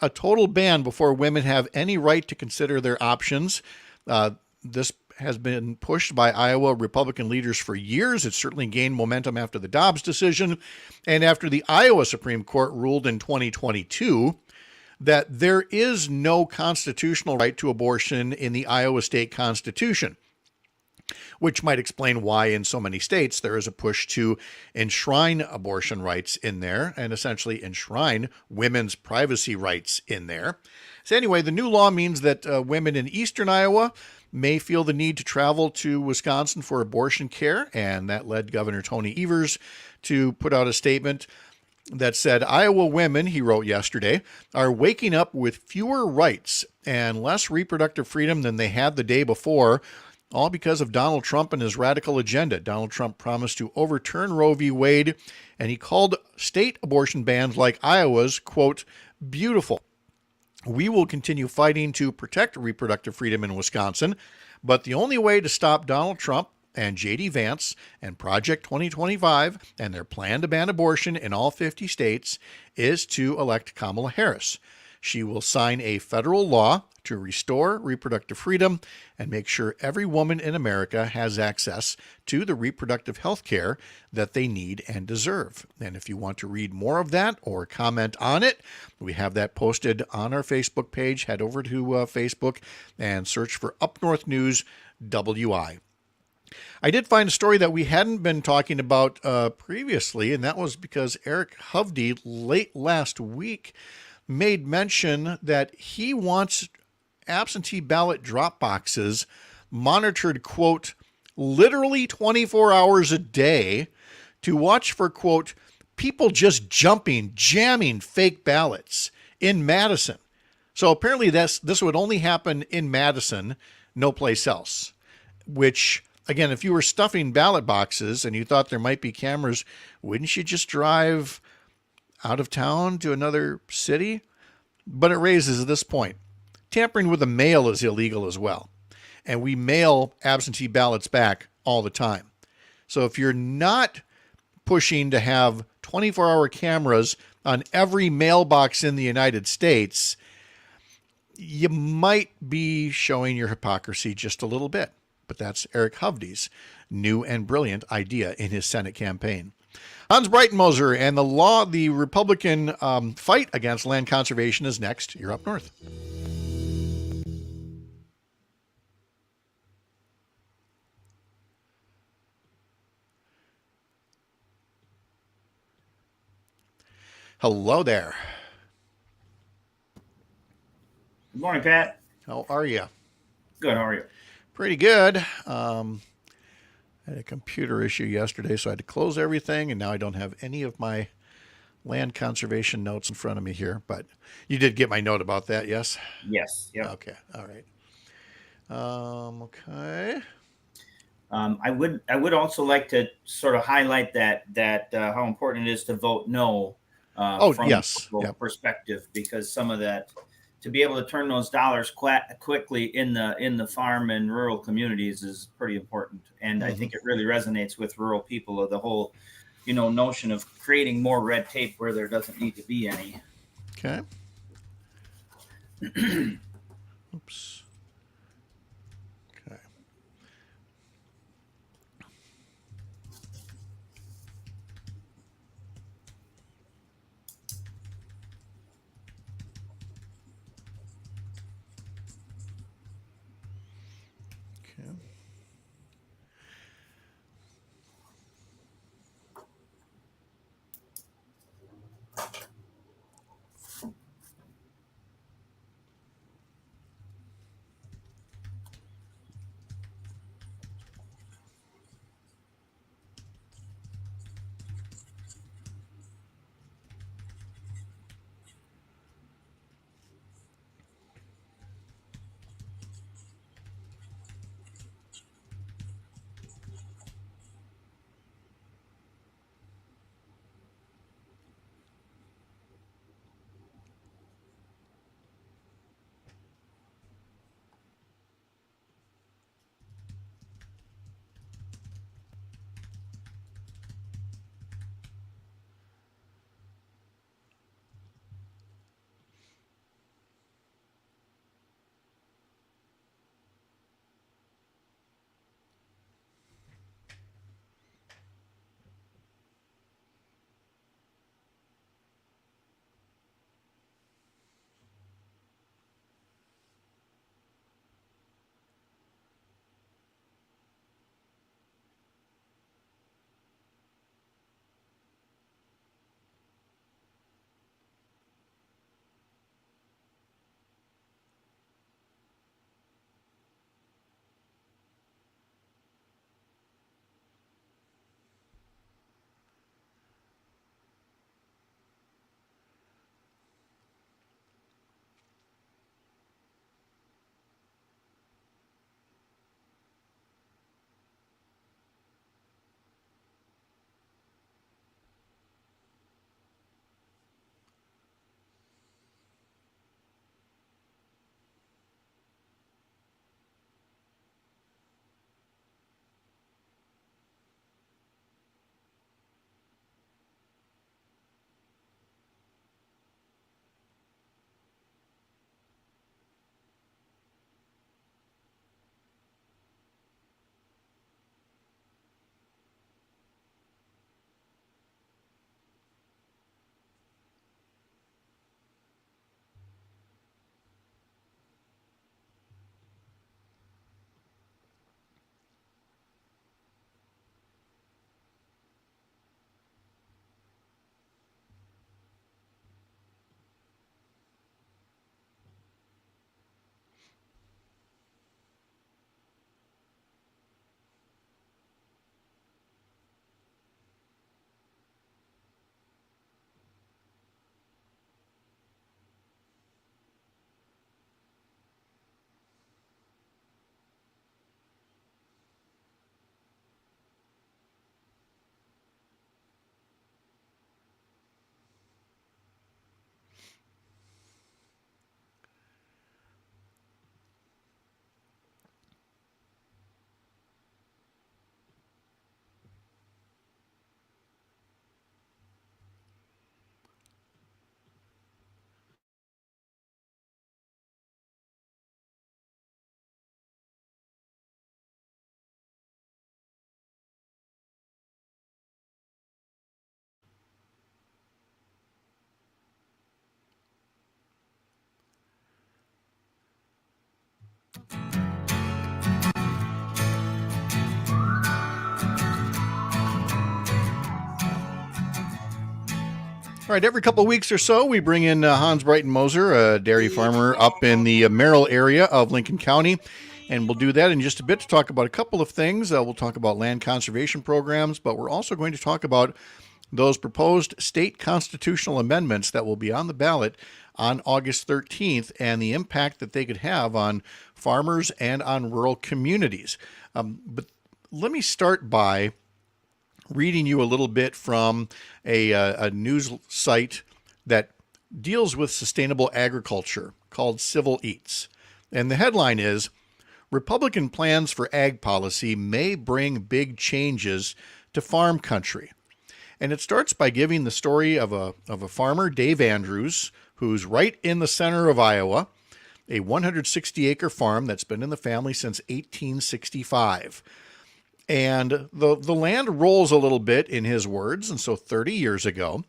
a total ban before women have any right to consider their options. This has been pushed by Iowa Republican leaders for years. It certainly gained momentum after the Dobbs decision and after the Iowa Supreme Court ruled in 2022 that there is no constitutional right to abortion in the Iowa state constitution, which might explain why in so many states there is a push to enshrine abortion rights in there and essentially enshrine women's privacy rights in there. So anyway, the new law means that women in eastern Iowa may feel the need to travel to Wisconsin for abortion care, and that led Governor Tony Evers to put out a statement that said, Iowa women, he wrote yesterday, are waking up with fewer rights and less reproductive freedom than they had the day before, all because of Donald Trump and his radical agenda. Donald Trump promised to overturn Roe v. Wade, and he called state abortion bans like Iowa's, quote, beautiful. We will continue fighting to protect reproductive freedom in Wisconsin, but the only way to stop Donald Trump and J.D. Vance and Project 2025 and their plan to ban abortion in all 50 states is to elect Kamala Harris. She will sign a federal law to restore reproductive freedom and make sure every woman in America has access to the reproductive health care that they need and deserve. And if you want to read more of that or comment on it, we have that posted on our Facebook page. Head over to Facebook and search for Up North News WI. I did find a story that we hadn't been talking about previously, and that was because Eric Hovde late last week made mention that he wants absentee ballot drop boxes monitored, quote, literally 24 hours a day to watch for, quote, people just jamming fake ballots in Madison. So apparently this would only happen in Madison, no place else, which, again, if you were stuffing ballot boxes and you thought there might be cameras, wouldn't you just drive out of town to another city? But it raises this point. Tampering with the mail is illegal as well. And we mail absentee ballots back all the time. So if you're not pushing to have 24-hour cameras on every mailbox in the United States, you might be showing your hypocrisy just a little bit. But that's Eric Hovde's new and brilliant idea in his Senate campaign. Hans Breitenmoser and the Republican fight against land conservation is next. You're Up North. Hello there. Good morning, Pat. How are you? Good. How are you? Pretty good. I had a computer issue yesterday, so I had to close everything, and now I don't have any of my land conservation notes in front of me here. But you did get my note about that, yes? Yes. Yep. Okay. All right. Okay. I would also like to sort of highlight that how important it is to vote no. From yes. a Yep. perspective, because some of that, to be able to turn those dollars quickly in the farm and rural communities is pretty important. And I think it really resonates with rural people of the whole, notion of creating more red tape where there doesn't need to be any. Okay. Oops. Okay. Okay. All right, every couple of weeks or so, we bring in Hans Breitenmoser, a dairy farmer up in the Merrill area of Lincoln County. And we'll do that in just a bit to talk about a couple of things. We'll talk about land conservation programs, but we're also going to talk about those proposed state constitutional amendments that will be on the ballot on August 13th and the impact that they could have on farmers and on rural communities. But let me start by reading you a little bit from a news site that deals with sustainable agriculture called Civil Eats. And the headline is, Republican plans for ag policy may bring big changes to farm country. And it starts by giving the story of a farmer, Dave Andrews, who's right in the center of Iowa, a 160-acre farm that's been in the family since 1865. And the land rolls a little bit, in his words, and so 30 years ago,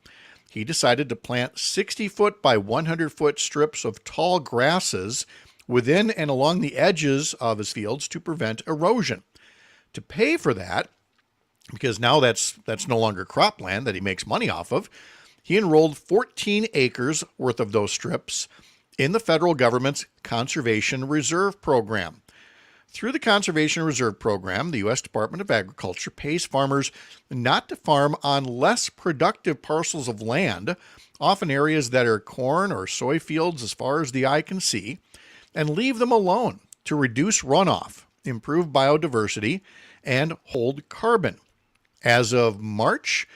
he decided to plant 60-foot by 100-foot strips of tall grasses within and along the edges of his fields to prevent erosion. To pay for that, because now that's no longer cropland that he makes money off of, he enrolled 14 acres worth of those strips in the federal government's Conservation Reserve Program. Through the Conservation Reserve Program, the U.S. Department of Agriculture pays farmers not to farm on less productive parcels of land, often areas that are corn or soy fields as far as the eye can see, and leave them alone to reduce runoff, improve biodiversity, and hold carbon. As of March,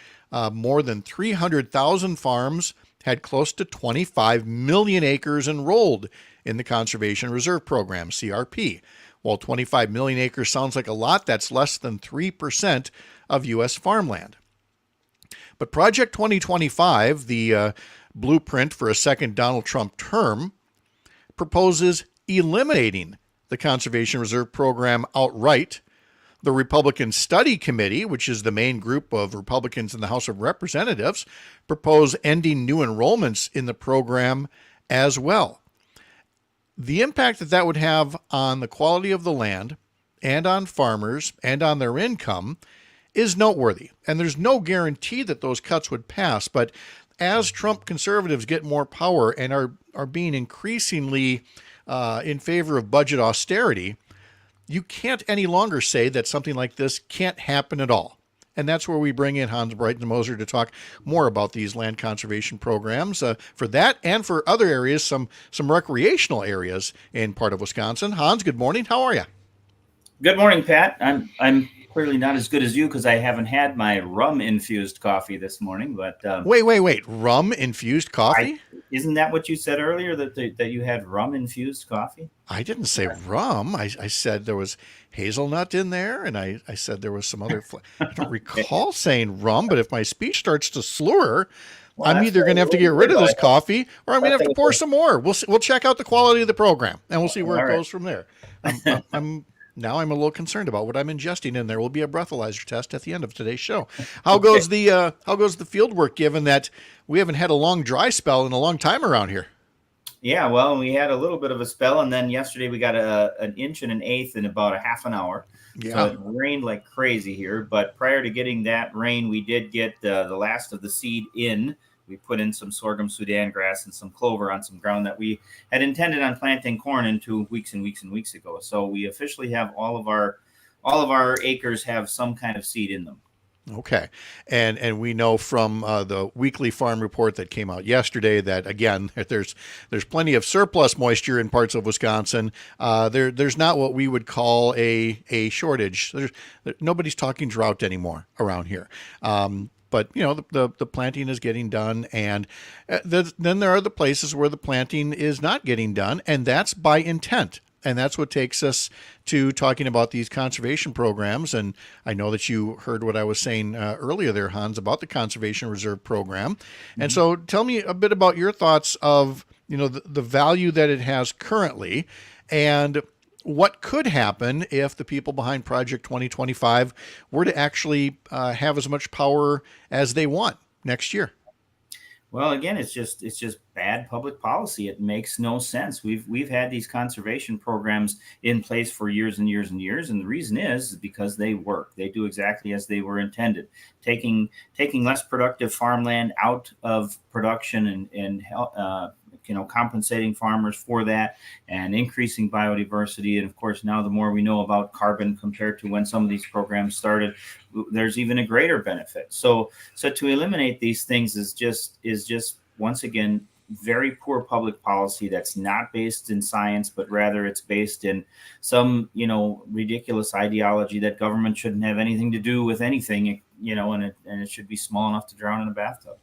more than 300,000 farms had close to 25 million acres enrolled in the Conservation Reserve Program, CRP. While 25 million acres sounds like a lot, that's less than 3% of U.S. farmland. But Project 2025, the blueprint for a second Donald Trump term, proposes eliminating the Conservation Reserve Program outright. The Republican Study Committee, which is the main group of Republicans in the House of Representatives, propose ending new enrollments in the program as well. The impact that would have on the quality of the land and on farmers and on their income is noteworthy. And there's no guarantee that those cuts would pass. But as Trump conservatives get more power and are being increasingly in favor of budget austerity, you can't any longer say that something like this can't happen at all. And that's where we bring in Hans Breitenmoser to talk more about these land conservation programs for that and for other areas, some recreational areas in part of Wisconsin. Hans, good morning. How are you? Good morning, Pat. I'm clearly not as good as you because I haven't had my rum-infused coffee this morning. But wait, rum-infused coffee? Isn't that what you said earlier, that you had rum-infused coffee? I didn't say rum. I said there was hazelnut in there, and I said there was some other. I don't recall saying rum, but if my speech starts to slur, well, I'm either going to have to get rid of this coffee, or I'm going to have to pour some more. We'll check out the quality of the program, and we'll see where it goes from there. Now I'm a little concerned about what I'm ingesting in there. Will be a breathalyzer test at the end of today's show. How goes the field work, given that we haven't had a long dry spell in a long time around here? Yeah, well, we had a little bit of a spell, and then yesterday we got an inch and an eighth in about a half an hour. Yeah. So it rained like crazy here. But prior to getting that rain, we did get the last of the seed in. We put in some sorghum Sudan grass and some clover on some ground that we had intended on planting corn into weeks and weeks and weeks ago. So we officially have all of our acres have some kind of seed in them. Okay. And we know from the weekly farm report that came out yesterday that, again, there's plenty of surplus moisture in parts of Wisconsin. There's not what we would call a shortage. Nobody's talking drought anymore around here. But, the planting is getting done, and then there are the places where the planting is not getting done, and that's by intent. And that's what takes us to talking about these conservation programs. And I know that you heard what I was saying earlier there, Hans, about the Conservation Reserve Program. Mm-hmm. And so tell me a bit about your thoughts of, the value that it has currently and what could happen if the people behind Project 2025 were to actually have as much power as they want next year. Well, again, it's just bad public policy. It makes no sense. We've had these conservation programs in place for years and years and years, and the reason is because they work. They do exactly as they were intended, taking less productive farmland out of production and compensating farmers for that and increasing biodiversity. And of course, now the more we know about carbon compared to when some of these programs started, there's even a greater benefit. So to eliminate these things is just once again very poor public policy that's not based in science, but rather it's based in some ridiculous ideology that government shouldn't have anything to do with anything, and it should be small enough to drown in a bathtub.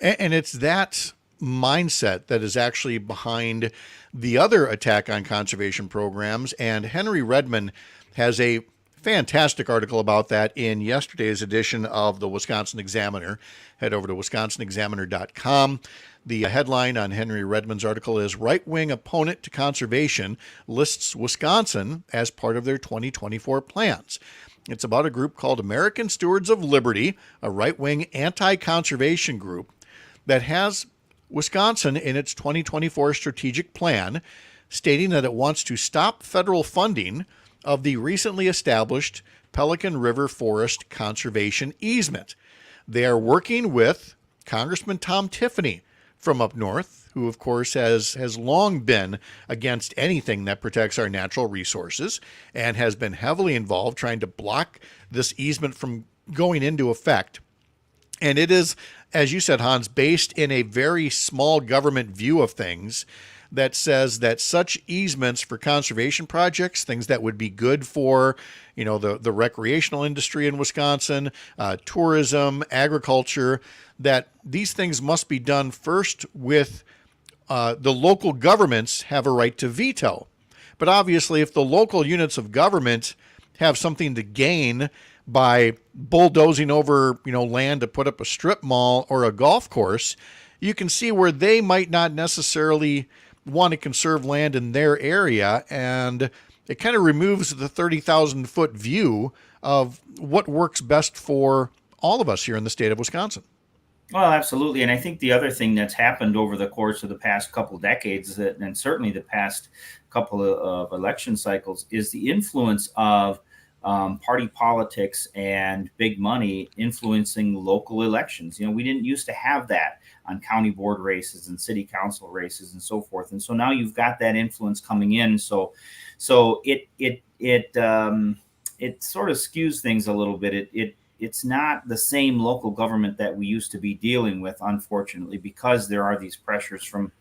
And it's that mindset that is actually behind the other attack on conservation programs. And Henry Redmond has a fantastic article about that in yesterday's edition of the Wisconsin Examiner. Head over to wisconsinexaminer.com. The headline on Henry Redmond's article is "Right-Wing Opponent to Conservation Lists Wisconsin as Part of Their 2024 Plans." It's about a group called American Stewards of Liberty, a right-wing anti-conservation group that has Wisconsin in its 2024 strategic plan, stating that it wants to stop federal funding of the recently established Pelican River Forest Conservation Easement. They are working with Congressman Tom Tiffany from up north, who of course has long been against anything that protects our natural resources and has been heavily involved trying to block this easement from going into effect. And it is, as you said, Hans, based in a very small government view of things that says that such easements for conservation projects, things that would be good for, the recreational industry in Wisconsin, tourism, agriculture, that these things must be done first with the local governments have a right to veto. But obviously, if the local units of government have something to gain by bulldozing over, land to put up a strip mall or a golf course, you can see where they might not necessarily want to conserve land in their area. And it kind of removes the 30,000 foot view of what works best for all of us here in the state of Wisconsin. Well, absolutely. And I think the other thing that's happened over the course of the past couple decades, and certainly the past couple of election cycles, is the influence of party politics and big money influencing local elections. We didn't used to have that on county board races and city council races and so forth. And so now you've got that influence coming in. So it sort of skews things a little bit. It's not the same local government that we used to be dealing with, unfortunately, because there are these pressures from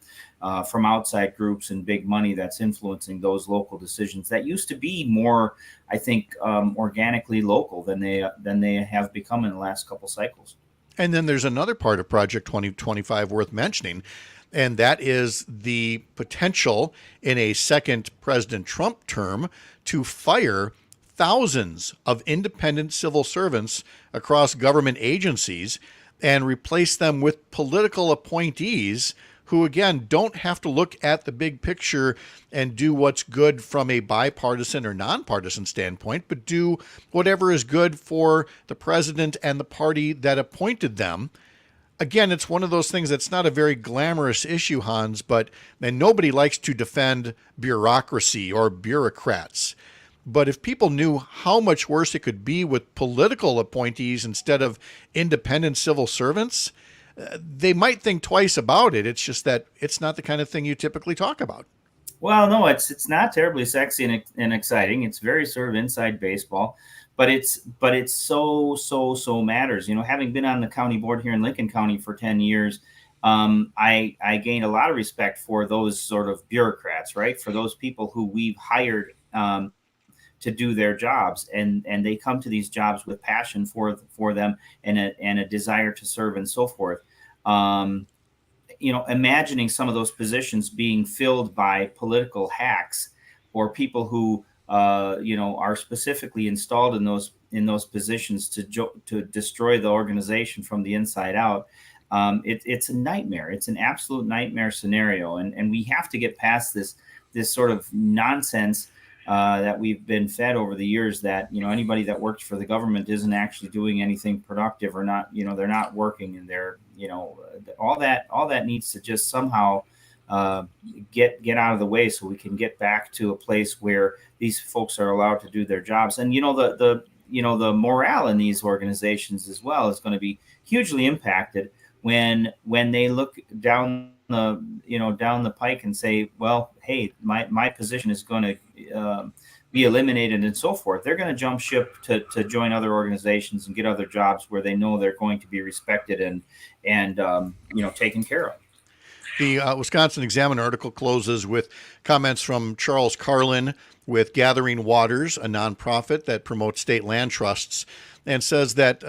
outside groups and big money that's influencing those local decisions that used to be more, I think, organically local than they have become in the last couple cycles. And then there's another part of Project 2025 worth mentioning, and that is the potential in a second President Trump term to fire thousands of independent civil servants across government agencies and replace them with political appointees who, again, don't have to look at the big picture and do what's good from a bipartisan or nonpartisan standpoint, but do whatever is good for the president and the party that appointed them. Again, it's one of those things that's not a very glamorous issue, Hans, and nobody likes to defend bureaucracy or bureaucrats. But if people knew how much worse it could be with political appointees instead of independent civil servants, they might think twice about it. It's just that it's not the kind of thing you typically talk about. Well, no, it's not terribly sexy and exciting. It's very sort of inside baseball, but it's so matters. Having been on the county board here in Lincoln County for 10 years, I gained a lot of respect for those sort of bureaucrats, right? For those people who we've hired to do their jobs, and they come to these jobs with passion for them and a desire to serve and so forth. Imagining some of those positions being filled by political hacks or people who are specifically installed in those positions to destroy the organization from the inside out. It's a nightmare. It's an absolute nightmare scenario, and we have to get past this sort of nonsense that we've been fed over the years, that anybody that works for the government isn't actually doing anything productive, or not, they're not working, and they're all that needs to just somehow get out of the way, so we can get back to a place where these folks are allowed to do their jobs. And the morale in these organizations as well is going to be hugely impacted when they look down the pike and say, well, hey, my position is going to be eliminated and so forth. They're going to jump ship to join other organizations and get other jobs where they know they're going to be respected and taken care of. The Wisconsin Examiner article closes with comments from Charles Carlin with Gathering Waters, a nonprofit that promotes state land trusts, and says that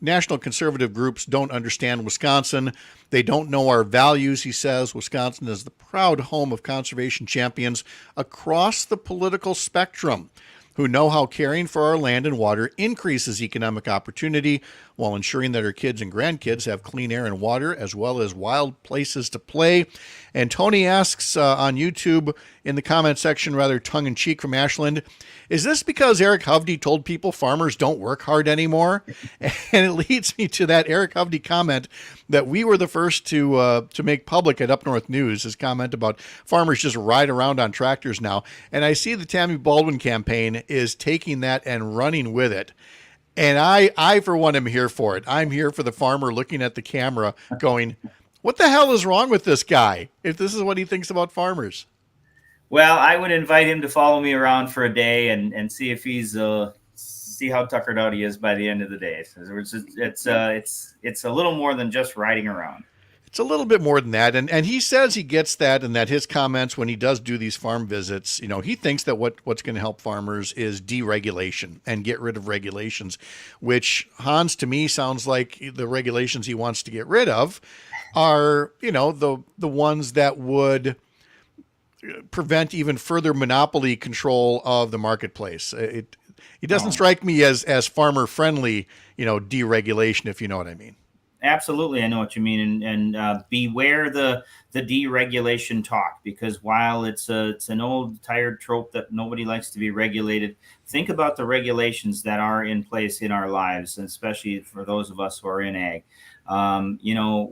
national conservative groups don't understand Wisconsin. They don't know our values, he says. Wisconsin is the proud home of conservation champions across the political spectrum who know how caring for our land and water increases economic opportunity while ensuring that our kids and grandkids have clean air and water, as well as wild places to play. And Tony asks on YouTube in the comment section, rather tongue-in-cheek from Ashland, is this because Eric Hovde told people farmers don't work hard anymore? And it leads me to that Eric Hovde comment that we were the first to make public at Up North News, his comment about farmers just ride around on tractors now. And I see the Tammy Baldwin campaign is taking that and running with it. And I for one, am here for it. I'm here for the farmer looking at the camera going, what the hell is wrong with this guy if this is what he thinks about farmers? Well, I would invite him to follow me around for a day and see if he's see how tuckered out he is by the end of the day. It's a little more than just riding around. It's a little bit more than that. And he says he gets that, and that his comments when he does do these farm visits, he thinks that what's going to help farmers is deregulation and get rid of regulations, which Hans, to me, sounds like the regulations he wants to get rid of are, the ones that would prevent even further monopoly control of the marketplace. It doesn't strike me as farmer friendly, deregulation, if you know what I mean. Absolutely, I know what you mean, and beware the deregulation talk, because while it's an old tired trope that nobody likes to be regulated, think about the regulations that are in place in our lives, and especially for those of us who are in ag.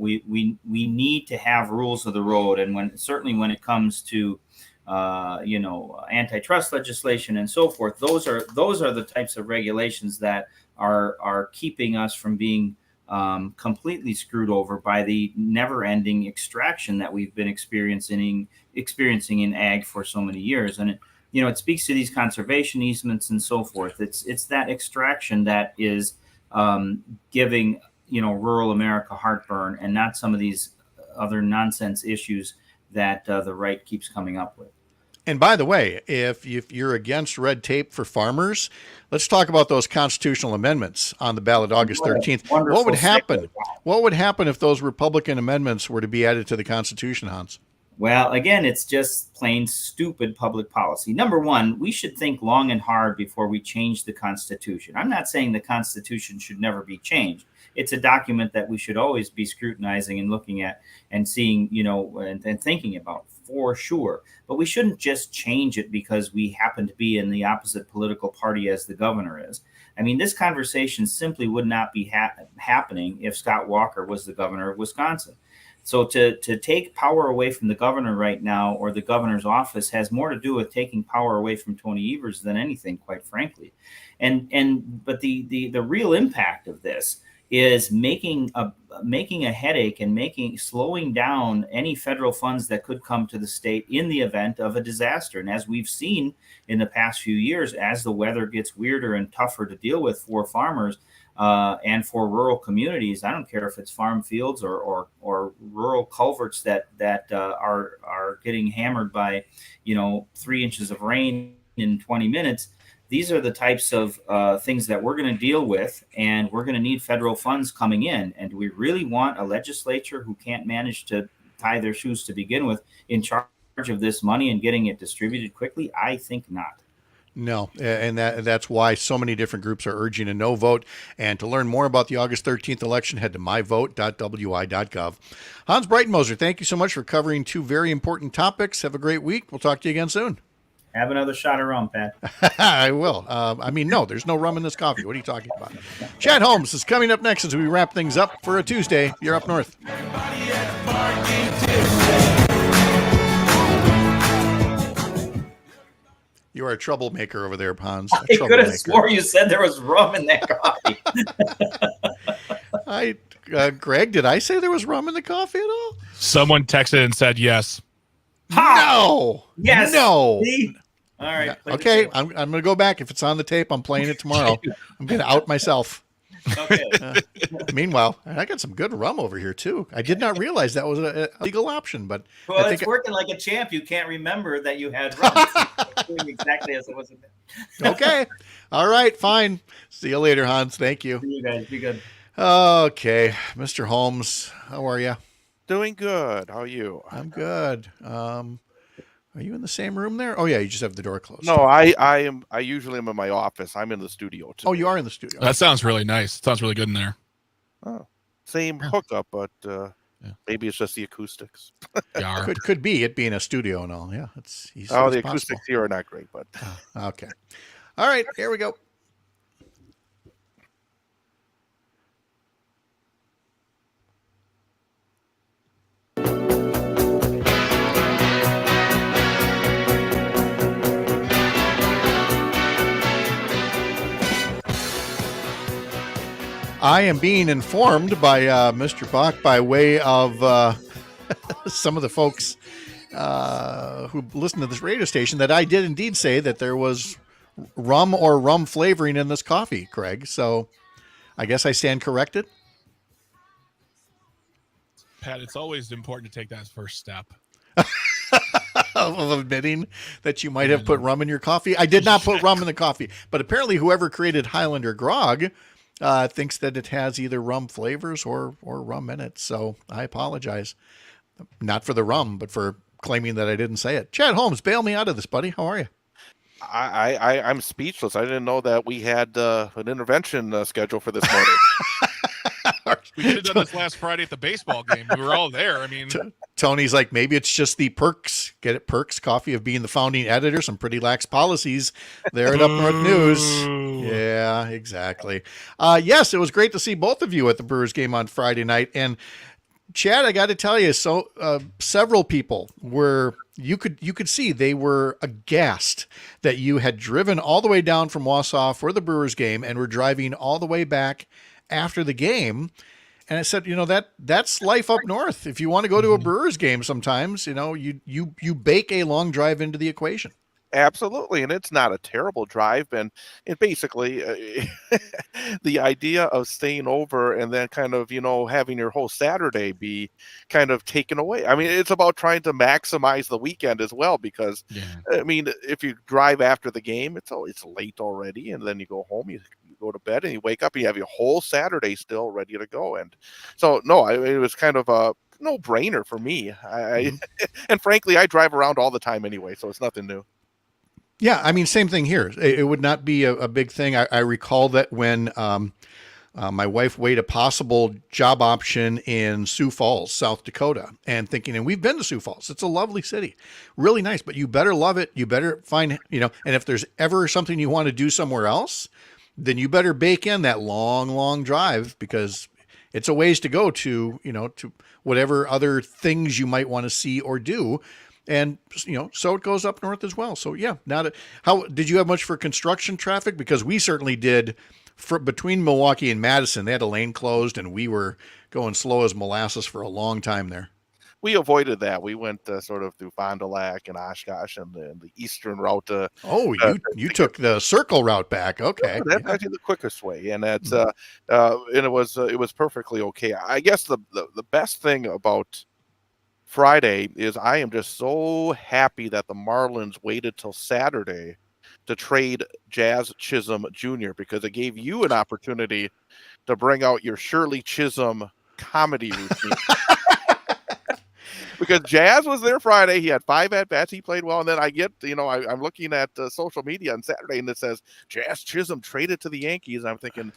We need to have rules of the road, and certainly when it comes to antitrust legislation and so forth, those are the types of regulations that are keeping us from being completely screwed over by the never-ending extraction that we've been experiencing in ag for so many years. And it speaks to these conservation easements and so forth. It's that extraction that is giving rural America heartburn, and not some of these other nonsense issues that the right keeps coming up with. And by the way, if you're against red tape for farmers, let's talk about those constitutional amendments on the ballot August 13th. What would happen? What would happen if those Republican amendments were to be added to the Constitution, Hans? Well, again, it's just plain stupid public policy. Number one, we should think long and hard before we change the Constitution. I'm not saying the Constitution should never be changed. It's a document that we should always be scrutinizing and looking at and seeing, and thinking about, for sure. But we shouldn't just change it because we happen to be in the opposite political party as the governor is. I mean, this conversation simply would not be happening if Scott Walker was the governor of Wisconsin. So to take power away from the governor right now, or the governor's office, has more to do with taking power away from Tony Evers than anything, quite frankly. But the real impact of this is making a headache and slowing down any federal funds that could come to the state in the event of a disaster. And as we've seen in the past few years, as the weather gets weirder and tougher to deal with for farmers and for rural communities, I don't care if it's farm fields or rural culverts that are getting hammered by 3 inches of rain in 20 minutes. These are the types of things that we're going to deal with, and we're going to need federal funds coming in. And do we really want a legislature who can't manage to tie their shoes to begin with in charge of this money and getting it distributed quickly? I think not. No, and that's why so many different groups are urging a no vote. And to learn more about the August 13th election, head to myvote.wi.gov. Hans Breitenmoser, thank you so much for covering two very important topics. Have a great week. We'll talk to you again soon. Have another shot of rum, Pat. I will. No, there's no rum in this coffee. What are you talking about? Chad Holmes is coming up next as we wrap things up for a Tuesday. You're Up North. You are a troublemaker over there, Hans. I could have swore you said there was rum in that coffee. Greg, did I say there was rum in the coffee at all? Someone texted and said yes. No. Yes. No. See? All right. Yeah. Okay, I'm going to go back. If it's on the tape, I'm playing it tomorrow. I'm going to out myself. Okay. Meanwhile, I got some good rum over here, too. I did not realize that was a legal option, but well, it's working like a champ. You can't remember that you had rum. Doing exactly as it was. Okay. All right, fine. See you later, Hans. Thank you. See you guys. Be good. Okay. Mr. Holmes, how are you? Doing good. How are you? I'm good. Are you in the same room there? Oh, yeah, you just have the door closed. No, I usually am in my office. I'm in the studio today. Oh, you are in the studio. That sounds really nice. It sounds really good in there. Oh, same hookup, but maybe it's just the acoustics. Could be it being a studio and all. Yeah, it's the acoustics here are not great, but okay. All right, here we go. I am being informed by Mr. Bach by way of some of the folks who listen to this radio station that I did indeed say that there was rum or rum flavoring in this coffee, Craig. So I guess I stand corrected. Pat, it's always important to take that first step. Of admitting that you might have put rum in your coffee. I did not put rum in the coffee, but apparently whoever created Highlander Grog thinks that it has either rum flavors or rum in it. So I apologize. Not for the rum, but for claiming that I didn't say it. Chad Holmes, bail me out of this, buddy. How are you? I'm speechless. I didn't know that we had an intervention scheduled for this morning. We could have done this last Friday at the baseball game. We were all there. I mean, Tony's like, maybe it's just the perks. Get it, perks coffee of being the founding editor. Some pretty lax policies there at Up North News. Yeah, exactly. Yes, it was great to see both of you at the Brewers game on Friday night. And Chad, I got to tell you, so several people were. You could see they were aghast that you had driven all the way down from Wausau for the Brewers game and were driving all the way back after the game. And I said, that's life up north. If you want to go to a Brewers game sometimes, you bake a long drive into the equation. Absolutely. And it's not a terrible drive. And it basically, the idea of staying over and then kind of, having your whole Saturday be kind of taken away. I mean, it's about trying to maximize the weekend as well, because, I mean, if you drive after the game, it's late already. And then you go home, you go to bed and you wake up and you have your whole Saturday still ready to go. And so, no, it was kind of a no-brainer for me. And frankly, I drive around all the time anyway, so it's nothing new. Yeah, I mean, same thing here. It would not be a big thing. I recall that when my wife weighed a possible job option in Sioux Falls, South Dakota, and thinking, and we've been to Sioux Falls. It's a lovely city, really nice, but you better love it. You better find, and if there's ever something you want to do somewhere else, then you better bake in that long, long drive, because it's a ways to go to, to whatever other things you might want to see or do. And, so it goes up north as well. So, yeah, how did you have much for construction traffic? Because we certainly did between Milwaukee and Madison. They had a lane closed and we were going slow as molasses for a long time there. We avoided that. We went sort of through Fond du Lac and Oshkosh and the eastern route. You took the circle route back. Okay. That's actually the quickest way. And that's, and it was perfectly okay. I guess the best thing about Friday is I am just so happy that the Marlins waited till Saturday to trade Jazz Chisholm Jr. because it gave you an opportunity to bring out your Shirley Chisholm comedy routine. Because Jazz was there Friday, he had 5 at-bats, he played well, and then I get, I'm looking at social media on Saturday and it says Jazz Chisholm traded to the Yankees, and I'm thinking,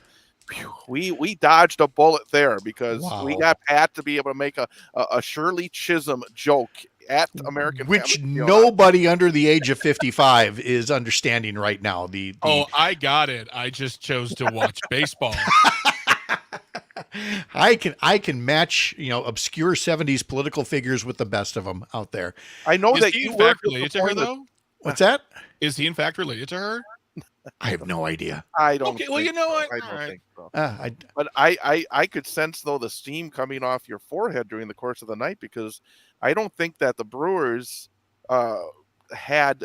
we dodged a bullet there, because we got Pat to be able to make a Shirley Chisholm joke at American which Family Field. nobody under the age of 55 is understanding right now. Oh, I got it. I just chose to watch baseball. I can match, obscure 70s political figures with the best of them out there. I know Is that he you in were fact related to her, disappointed. though? What's that? Is he in fact related to her? I have no idea. I don't. Okay, well, think you know so. what? I All don't right. think so. I But I could sense though the steam coming off your forehead during the course of the night, because I don't think that the Brewers had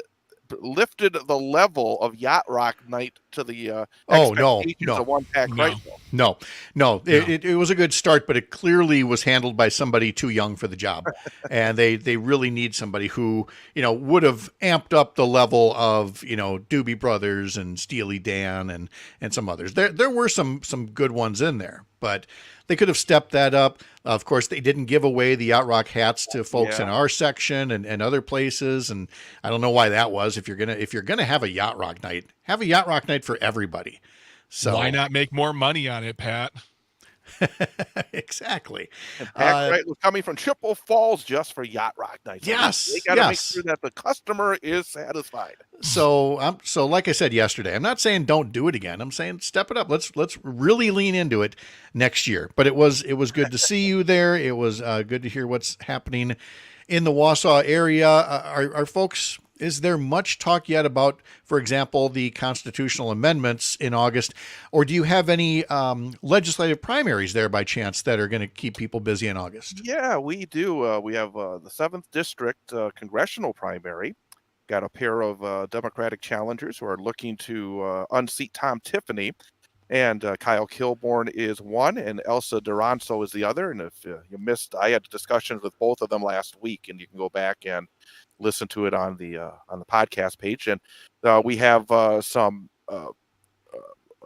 lifted the level of Yacht Rock night to the expectations of one pack right now. No. It was a good start, but it clearly was handled by somebody too young for the job. And they really need somebody who, would have amped up the level of, Doobie Brothers and Steely Dan and some others. There were some good ones in there, but they could have stepped that up. Of course, they didn't give away the Yacht Rock hats to folks in our section and other places, and I don't know why that was. If you're gonna have a Yacht Rock night, have a Yacht Rock night for everybody. So Why not make more money on it, Pat? Exactly. And Pat Wright was coming from Chippewa Falls just for Yacht Rock night. So Yes, they got to make yes. sure that the customer is satisfied. So like I said yesterday, I'm not saying don't do it again. I'm saying step it up. Let's really lean into it next year. But it was good to see you there. It was good to hear what's happening in the Wausau area. Are folks? Is there much talk yet about, for example, the constitutional amendments in August, or do you have any legislative primaries there by chance that are going to keep people busy in August? Yeah, we do. We have the 7th District congressional primary. Got a pair of Democratic challengers who are looking to unseat Tom Tiffany. And Kyle Kilborn is one, and Elsa Duranzo is the other. And if you missed, I had discussions with both of them last week, and you can go back and listen to it on the podcast page. And we have some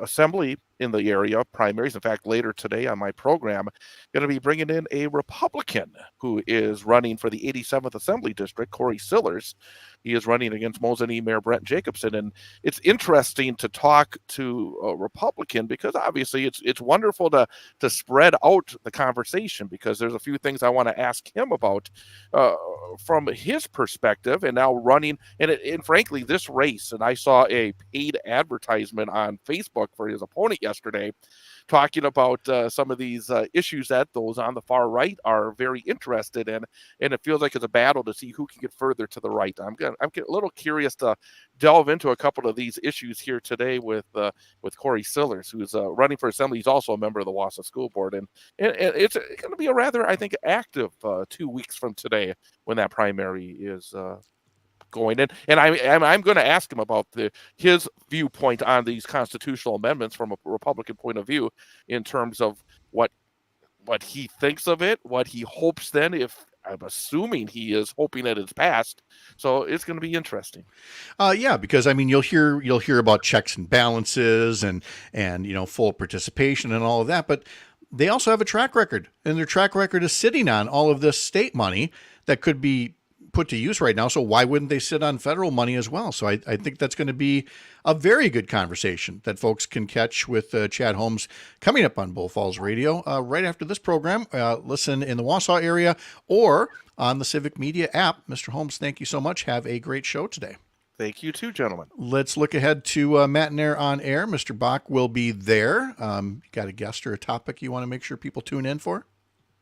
assembly in the area primaries. In fact, later today on my program, going to be bringing in a Republican who is running for the 87th Assembly District, Corey Sillers. He is running against Mosinee Mayor Brent Jacobson. And it's interesting to talk to a Republican because obviously it's wonderful to spread out the conversation, because there's a few things I want to ask him about from his perspective and now running. And frankly, this race, and I saw a paid advertisement on Facebook for his opponent yesterday, talking about some of these issues that those on the far right are very interested in, and it feels like it's a battle to see who can get further to the right. I'm a little curious to delve into a couple of these issues here today with Corey Sillers, who's running for assembly. He's also a member of the Wausau School Board, and it's going to be a rather, I think, active 2 weeks from today when that primary is going in. And I'm going to ask him about his viewpoint on these constitutional amendments from a Republican point of view, in terms of what he thinks of it, what he hopes then, if I'm assuming he is hoping that it's passed. So it's going to be interesting. Yeah, because you'll hear about checks and balances and full participation and all of that, but they also have a track record, and their track record is sitting on all of this state money that could be put to use right now. So why wouldn't they sit on federal money as well? So I think that's going to be a very good conversation that folks can catch with Chad Holmes coming up on Bull Falls Radio right after this program. Listen in the Wausau area or on the Civic Media app. Mr. Holmes, thank you so much. Have a great show today. Thank you too, gentlemen. Let's look ahead to Matt and Air on Air. Mr. Bach will be there. Got a guest or a topic you want to make sure people tune in for?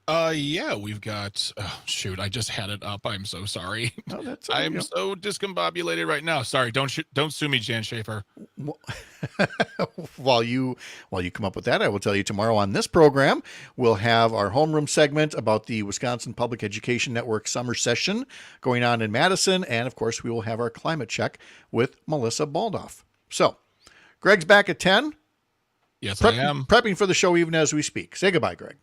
Yeah, we've got, I just had it up. I'm so sorry. No, that's I'm so discombobulated right now. Sorry. Don't sue me, Jan Schaefer. While you come up with that, I will tell you tomorrow on this program, we'll have our homeroom segment about the Wisconsin Public Education Network summer session going on in Madison. And of course, we will have our climate check with Melissa Baldoff. So Greg's back at 10. Yes, I am. Prepping for the show even as we speak. Say goodbye, Greg.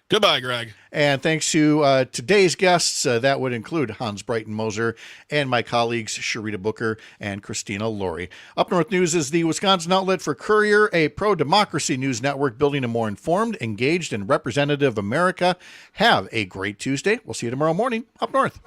Goodbye, Greg. And thanks to today's guests, that would include Hans Breitenmoser and my colleagues Sharita Booker and Christina Lorey. Up North News is the Wisconsin outlet for Courier, a pro-democracy news network building a more informed, engaged, and representative America. Have a great Tuesday. We'll see you tomorrow morning. Up North.